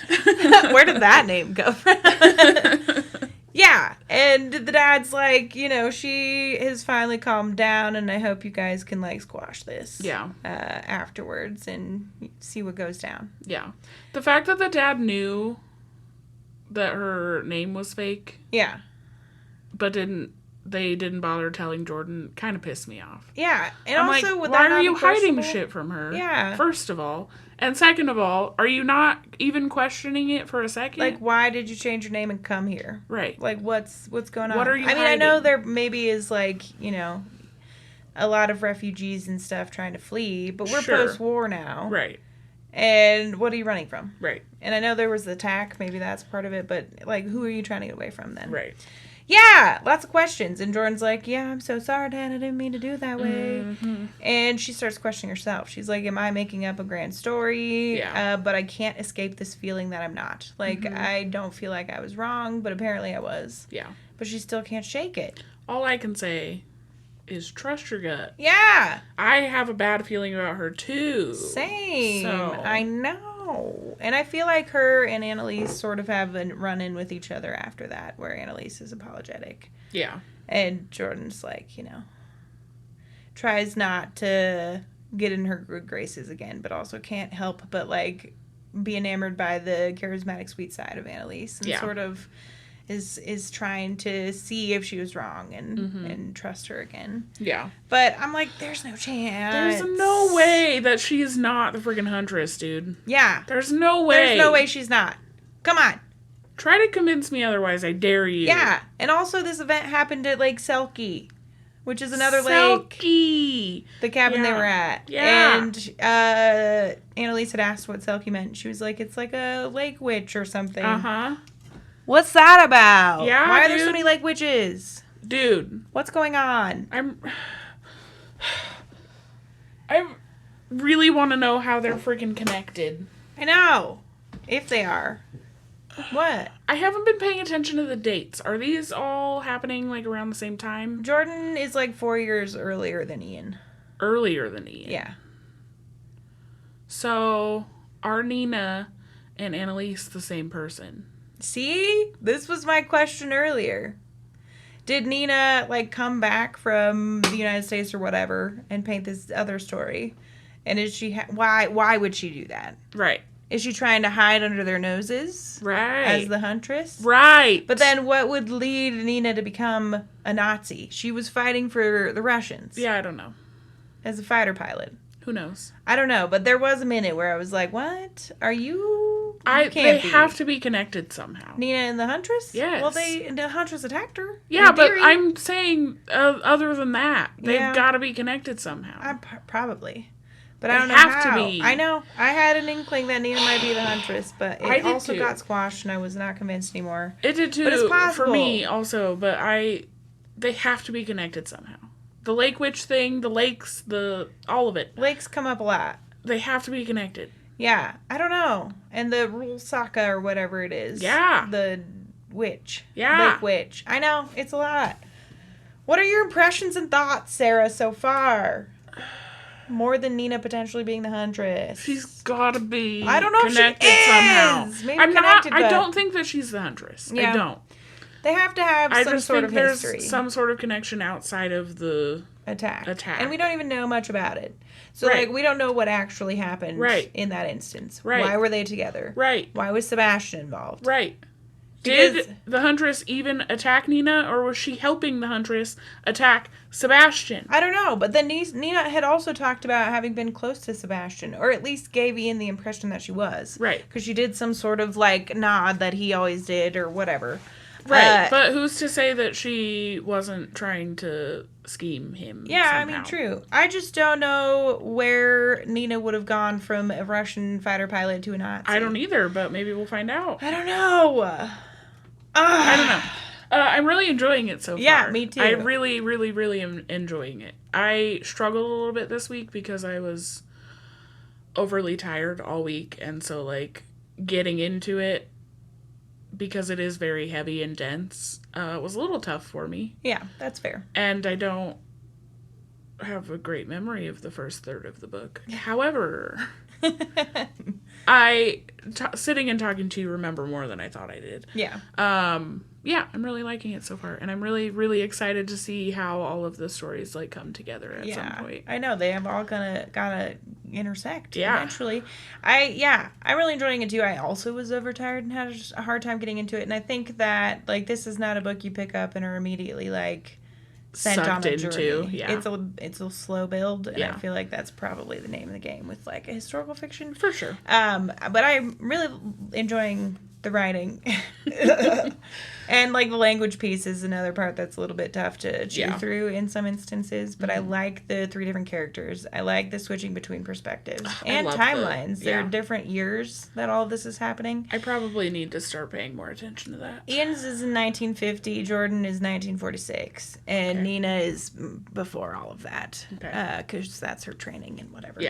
Where did that name go from? Yeah. And the dad's like, she has finally calmed down, and I hope you guys can, squash this. Yeah. Afterwards and see what goes down. Yeah. The fact that the dad knew that her name was fake. Yeah. But they didn't bother telling Jordan kind of pissed me off. Yeah. And I'm also, like, would why that are you not be hiding questionable? shit from her? Yeah. First of all. And second of all, are you not even questioning it for a second? Why did you change your name and come here? Right. What's going on? What are you hiding? I know there maybe is a lot of refugees and stuff trying to flee, but we're post-war now. Right. And what are you running from? Right. And I know there was the attack, maybe that's part of it, but who are you trying to get away from then? Right. Yeah, lots of questions. And Jordan's like, yeah, I'm so sorry, Dad. I didn't mean to do it that way. And she starts questioning herself. She's like, am I making up a grand story? Yeah. But I can't escape this feeling that I'm not. I don't feel like I was wrong, but apparently I was. Yeah. But she still can't shake it. All I can say is trust your gut. Yeah. I have a bad feeling about her, too. Same. So. I know. And I feel like her and Annalise sort of have a run-in with each other after that, where Annalise is apologetic. Yeah. And Jordan's tries not to get in her good graces again, but also can't help but, be enamored by the charismatic, sweet side of Annalise. And sort of is trying to see if she was wrong and trust her again. Yeah. But I'm like, there's no chance. There's no way that she is not the freaking Huntress, dude. Yeah. There's no way. There's no way she's not. Come on. Try to convince me otherwise, I dare you. Yeah. And also this event happened at Lake Selkie, which is another lake. Selkie. The cabin they were at. Yeah. And Annalise had asked what Selkie meant. She was like, it's like a lake witch or something. Uh-huh. What's that about? Yeah, Why are there so many lake witches? Dude. What's going on? I really want to know how they're freaking connected. I know. If they are. What? I haven't been paying attention to the dates. Are these all happening around the same time? Jordan is 4 years earlier than Ian. Earlier than Ian. Yeah. So, are Nina and Annalise the same person? See? This was my question earlier. Did Nina, come back from the United States or whatever and paint this other story? And is she... Why would she do that? Right. Is she trying to hide under their noses? Right. As the Huntress? Right. But then what would lead Nina to become a Nazi? She was fighting for the Russians. Yeah, I don't know. As a fighter pilot. Who knows? I don't know, but there was a minute where I was like, what? Are you? They have to be connected somehow. Nina and the Huntress? Yes. Well, the Huntress attacked her. Yeah, but I'm saying other than that, they've Yeah. got to be connected somehow. Probably. But I don't know have how. to be. I know. I had an inkling that Nina might be the Huntress, but it also got squashed, and I was not convinced anymore. It did too. But it's possible. For me also, but they have to be connected somehow. The Lake Witch thing, the lakes, all of it. Lakes come up a lot. They have to be connected. Yeah, I don't know. And the Rule Saka or whatever it is. Yeah. The witch. Yeah. Lake Witch. I know. It's a lot. What are your impressions and thoughts, Sarah, so far? More than Nina potentially being the Huntress. She's got to be I don't know connected if she somehow. is. Maybe I'm connected, not. but I don't think that she's the Huntress. Yeah. I don't. They have to have I some just sort think of there's history. some sort of connection outside of the attack. And we don't even know much about it. So, Right. we don't know what actually happened Right. in that instance. Right. Why were they together? Right. Why was Sebastian involved? Right. Because- Did the Huntress even attack Nina, or was she helping the Huntress attack Sebastian? I don't know, but then Nina had also talked about having been close to Sebastian, or at least gave Ian the impression that she was. Right. Because she did some sort of, nod that he always did, or whatever. Right, but who's to say that she wasn't trying to scheme him somehow? I mean, true. I just don't know where Nina would have gone from a Russian fighter pilot to a Nazi. I don't either, but maybe we'll find out. I don't know. I don't know. I'm really enjoying it so far. Yeah, me too. I really, really, really am enjoying it. I struggled a little bit this week because I was overly tired all week, and so, getting into it, because it is very heavy and dense, was a little tough for me. Yeah, that's fair. And I don't have a great memory of the first third of the book. However, sitting and talking to you remember more than I thought I did. Yeah. Yeah, I'm really liking it so far. And I'm really, really excited to see how all of the stories come together at some point. I know they have all gotta intersect eventually. I'm really enjoying it too. I also was overtired and had a hard time getting into it. And I think that this is not a book you pick up and are immediately sent Sucked on a into, journey. yeah. It's a slow build, and Yeah. I feel like that's probably the name of the game with a historical fiction. For sure. But I'm really enjoying the writing. And the language piece is another part that's a little bit tough to chew through in some instances, but I like the 3 different characters. I like the switching between perspectives and timelines. There are different years that all of this is happening. I probably need to start paying more attention to that. Ian's is in 1950, Jordan is 1946, and Nina is before all of that, because that's her training and whatever.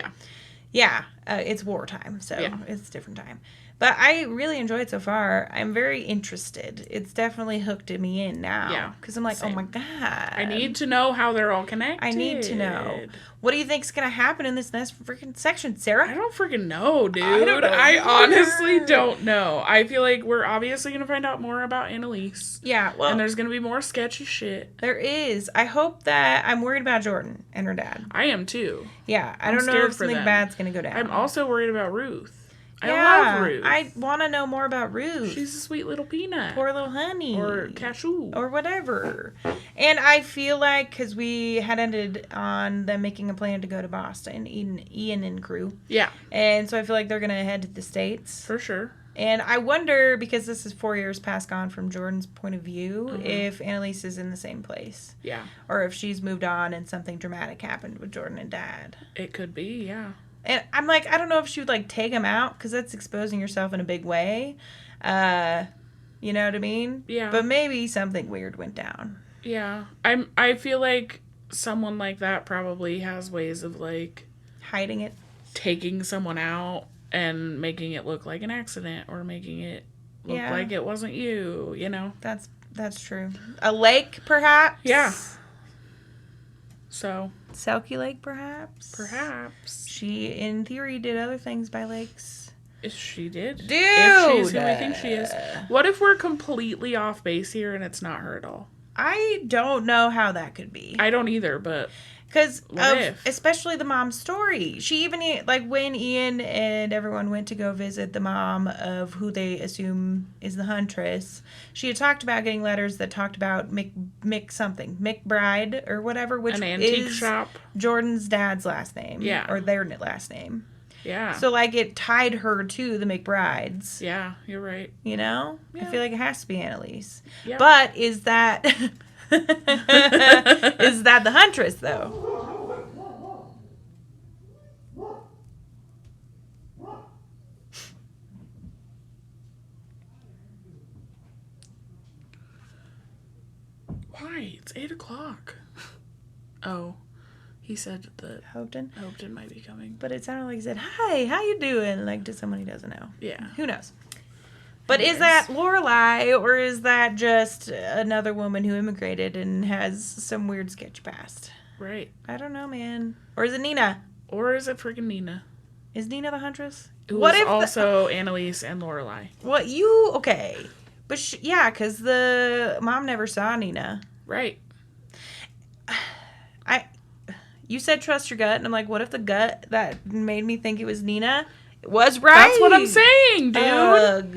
Yeah, it's wartime, so it's a different time. But I really enjoy it so far. I'm very interested. It's definitely hooked me in now. Yeah, because I'm like, same. oh my god. I need to know how they're all connected. I need to know. What do you think's going to happen in this next freaking section, Sarah? I don't freaking know, dude. I don't know I either. honestly don't know. I feel like we're obviously going to find out more about Annalise. Yeah, well. And there's going to be more sketchy shit. There is. I hope that I'm worried about Jordan and her dad. I am too. Yeah, I I'm don't know scared if for something them. bad's going to go down. I'm also worried about Ruth. I love Ruth. I want to know more about Ruth. She's a sweet little peanut. Poor little honey. Or cashew. Or whatever. And I feel like, because we had ended on them making a plan to go to Boston, Ian and crew. Yeah. And so I feel like they're going to head to the States. For sure. And I wonder, because this is 4 years past gone from Jordan's point of view, if Annalise is in the same place. Yeah. Or if she's moved on and something dramatic happened with Jordan and Dad. It could be, yeah. And I'm like, I don't know if she would take him out, because that's exposing yourself in a big way. You know what I mean? Yeah. But maybe something weird went down. Yeah. I feel like someone like that probably has ways of hiding it. Taking someone out and making it look like an accident, or making it look like it wasn't you, you know? That's true. A lake, perhaps? Yeah. So. Selkie Lake, perhaps? Perhaps. She, in theory, did other things by lakes. If she did. Dude! If she's who I think she is. What if we're completely off base here and it's not her at all? I don't know how that could be. I don't either, but... Because if? especially the mom's story. She even, like, when Ian and everyone went to go visit the mom of who they assume is the Huntress, she had talked about getting letters that talked about McBride or whatever, which An antique is shop. Jordan's dad's last name. Yeah. Or their last name. Yeah. So, like, it tied her to the McBrides. Yeah, you're right. You know? Yeah. I feel like it has to be Annalise. Yeah. But is that... is that the Huntress, though? Why? It's 8:00. Oh, he said that Hopeton? Hopeton might be coming. But it sounded like he said, "Hi, how you doing?" Like to someone he doesn't know. Yeah. Who knows? But Anyways. is that Lorelai, or is that just another woman who immigrated and has some weird sketch past? Right. I don't know, man. Or is it Nina? Or is it freaking Nina? Is Nina the Huntress? Who was also Annalise and Lorelai. Okay. But yeah, because the mom never saw Nina. Right. You said trust your gut, and I'm like, what if the gut that made me think it was Nina was right? That's what I'm saying, dude. I'm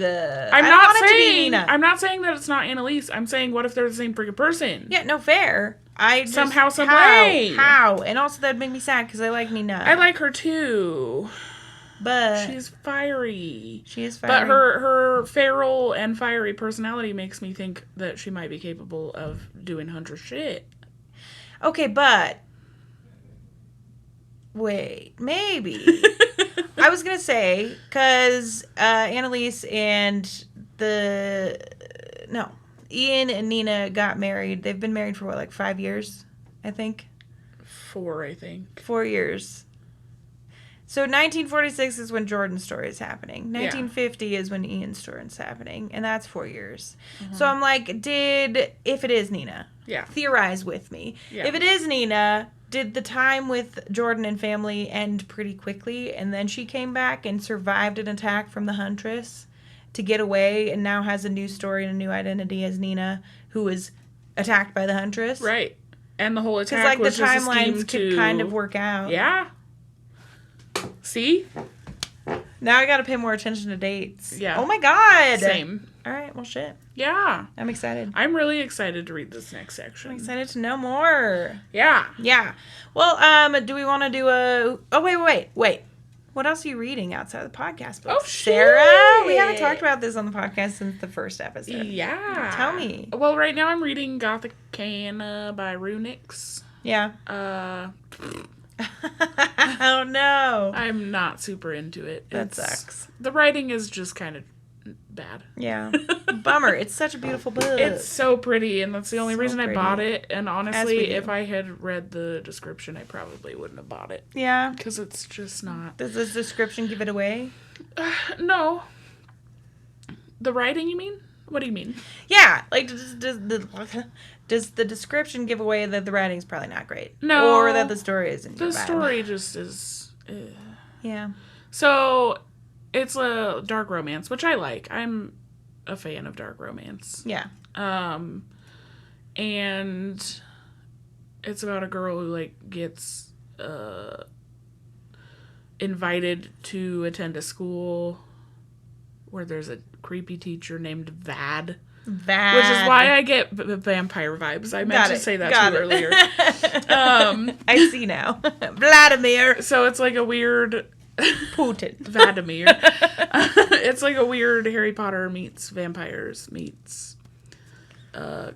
not saying that it's not Annalise. I'm saying what if they're the same freaking person? Yeah, no, fair. Somehow, some way. How? And also that'd make me sad because I like Nina. I like her too. But she's fiery. She is fiery. But her feral and fiery personality makes me think that she might be capable of doing Huntress shit. Okay, but wait, maybe. I was gonna say because Annalise and Ian and Nina got married. They've been married for what, like 5 years, I think. 4, I think. 4 years. So 1946 is when Jordan's story is happening. 1950 is when Ian's story is happening, and that's 4 years. Mm-hmm. So I'm like, if it is Nina, theorize with me. Yeah. If it is Nina, did the time with Jordan and family end pretty quickly, and then she came back and survived an attack from the Huntress to get away, and now has a new story and a new identity as Nina, who was attacked by the Huntress? Right. And the whole attack was the timelines could kind of work out. Yeah. See? Now I gotta pay more attention to dates. Yeah. Oh my god. Same. All right, well, shit. Yeah. I'm excited. I'm really excited to read this next section. I'm excited to know more. Yeah. Yeah. Well, do we want to do a... Oh, wait. What else are you reading outside of the podcast books? Oh, shit. Sarah? We haven't talked about this on the podcast since the first episode. Yeah. Tell me. Well, right now I'm reading Gothic Canna by Runix. Yeah. Oh, no. I'm not super into it. That sucks. The writing is just kind of bad. Yeah. Bummer. It's such a beautiful book. It's so pretty, and that's the only reason pretty. I bought it. And honestly, if I had read the description, I probably wouldn't have bought it. Yeah. Because it's just not... Does this description give it away? No. The writing, you mean? What do you mean? Yeah. Like, does the description give away that the writing's probably not great? No. Or that the story isn't The bad? story just is... Yeah. So, it's a dark romance, which I like. I'm a fan of dark romance. Yeah. And it's about a girl who, like, gets invited to attend a school where there's a creepy teacher named Vad. Which is why I get vampire vibes. I meant to say that too earlier. I see now. Vladimir. So it's like a weird... Putin. Vladimir. It's like a weird Harry Potter meets vampires meets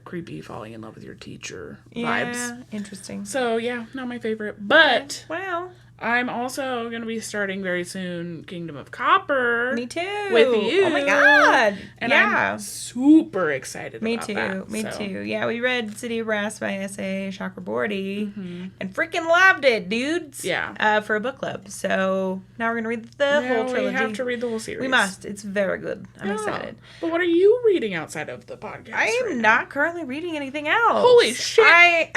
creepy falling in love with your teacher vibes. Yeah, interesting. So yeah, not my favorite. But well, I'm also going to be starting very soon Kingdom of Copper. Me too. With you. Oh my god. And yeah. I'm super excited Me about too. that. Me too. Yeah, we read City of Brass by S.A. Chakraborty and freaking loved it, dudes. Yeah. For a book club. So now we're going to read the whole trilogy. We have to read the whole series. We must. It's very good. I'm excited. But what are you reading outside of the podcast? I am not currently reading anything else. Holy shit.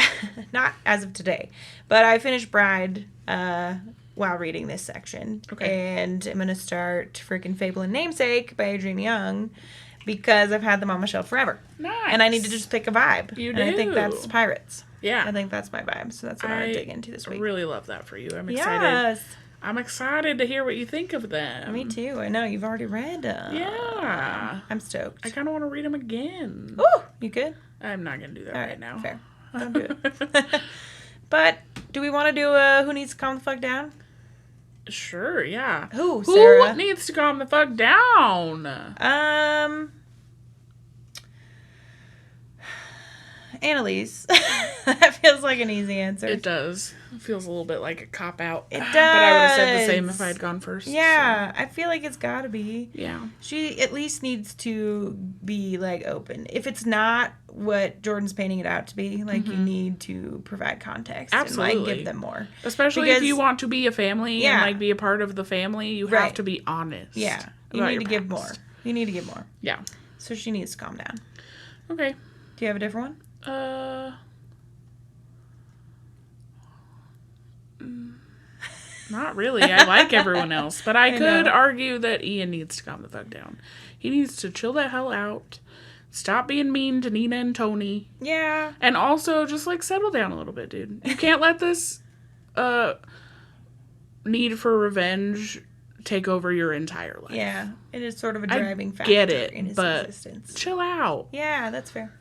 Not as of today, but I finished Bride while reading this section. Okay. And I'm going to start freaking Fable and Namesake by Adrienne Young. because I've had them on my shelf forever. Nice. And I need to just pick a vibe. You And I think do. that's pirates. Yeah. I think that's my vibe. So that's what I'm going to dig into this I week. really love that for you. I'm excited. Yes. I'm excited to hear what you think of them. Me too. I know. You've already read them. Yeah. I'm stoked. I kind of want to read them again. Ooh, you good? I'm not going to do that All right now. Fair. Don't do it. But do we want to do a Who Needs to Calm the Fuck Down? Sure, yeah. Who, Sarah? Who needs to calm the fuck down? Annalise. That feels like an easy answer. It does. It feels a little bit like a cop-out. It does. But I would have said the same if I had gone first. Yeah, So. I feel like it's got to be. Yeah. She at least needs to be, like, open. If it's not what Jordan's painting it out to be, like, you need to provide context. Absolutely. And, like, give them more. Especially if you want to be a family and, like, be a part of the family, you have to be honest. Yeah. You need to give more. You need to give more. Yeah. So she needs to calm down. Okay. Do you have a different one? Not really. I like everyone else, but I could argue that Ian needs to calm the fuck down. He needs to chill the hell out, stop being mean to Nina and Tony. Yeah. And also just like settle down a little bit, dude. You can't let this need for revenge take over your entire life. Yeah. It is sort of a driving factor in his existence. Chill out. Yeah, that's fair.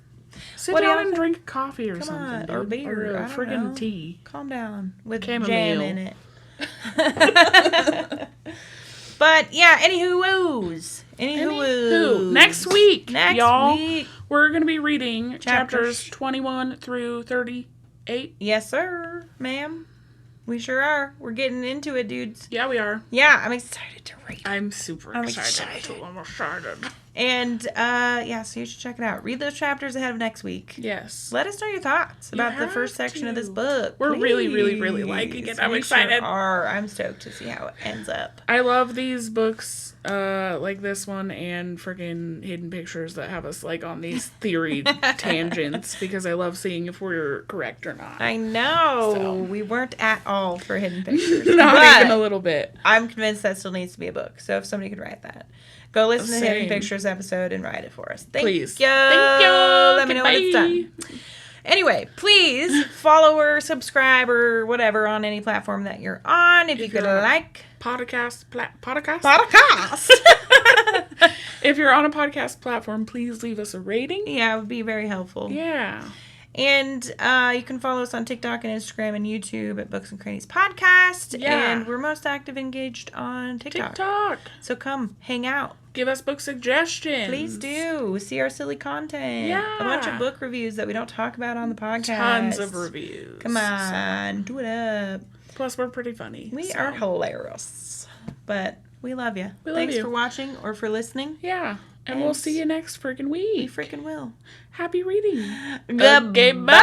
Sit down and drink coffee or something, on, dude. or beer, or friggin' tea. Calm down with Chamomile. jam in it. But yeah, anywho-woos. Next week, y'all, week. we're going to be reading chapters 21 through 38. Yes, sir, ma'am. We sure are. We're getting into it, dudes. Yeah, we are. Yeah, I'm excited to read. I'm super excited. I'm excited. And, yeah, so you should check it out. Read those chapters ahead of next week. Yes. Let us know your thoughts about the first section of this book. We're really, really, really liking it. I'm excited. Sure are. I'm stoked to see how it ends up. I love these books, like this one and freaking Hidden Pictures that have us, like, on these theory tangents because I love seeing if we're correct or not. I know. So. We weren't at all for Hidden Pictures. Not even a little bit. I'm convinced that still needs to be a book. So if somebody could write that, go listen to the Hidden Pictures episode and write it for us. Please. You. Thank you. Let me know when it's done. Anyway, please follow or subscribe or whatever on any platform that you're on. If you could like podcast. If you're on a podcast platform, please leave us a rating. Yeah, it would be very helpful. Yeah. And you can follow us on TikTok and Instagram and YouTube at Books and Crannies Podcast. Yeah. And we're most active engaged on TikTok. So come hang out. Give us book suggestions. Please do. See our silly content. Yeah. A bunch of book reviews that we don't talk about on the podcast. Tons of reviews. Come on. Do it up. Plus, we're pretty funny. We are hilarious. But we love you. Thanks for watching or for listening. Yeah. And we'll see you next freaking week. We freaking will. Happy reading. Goodbye.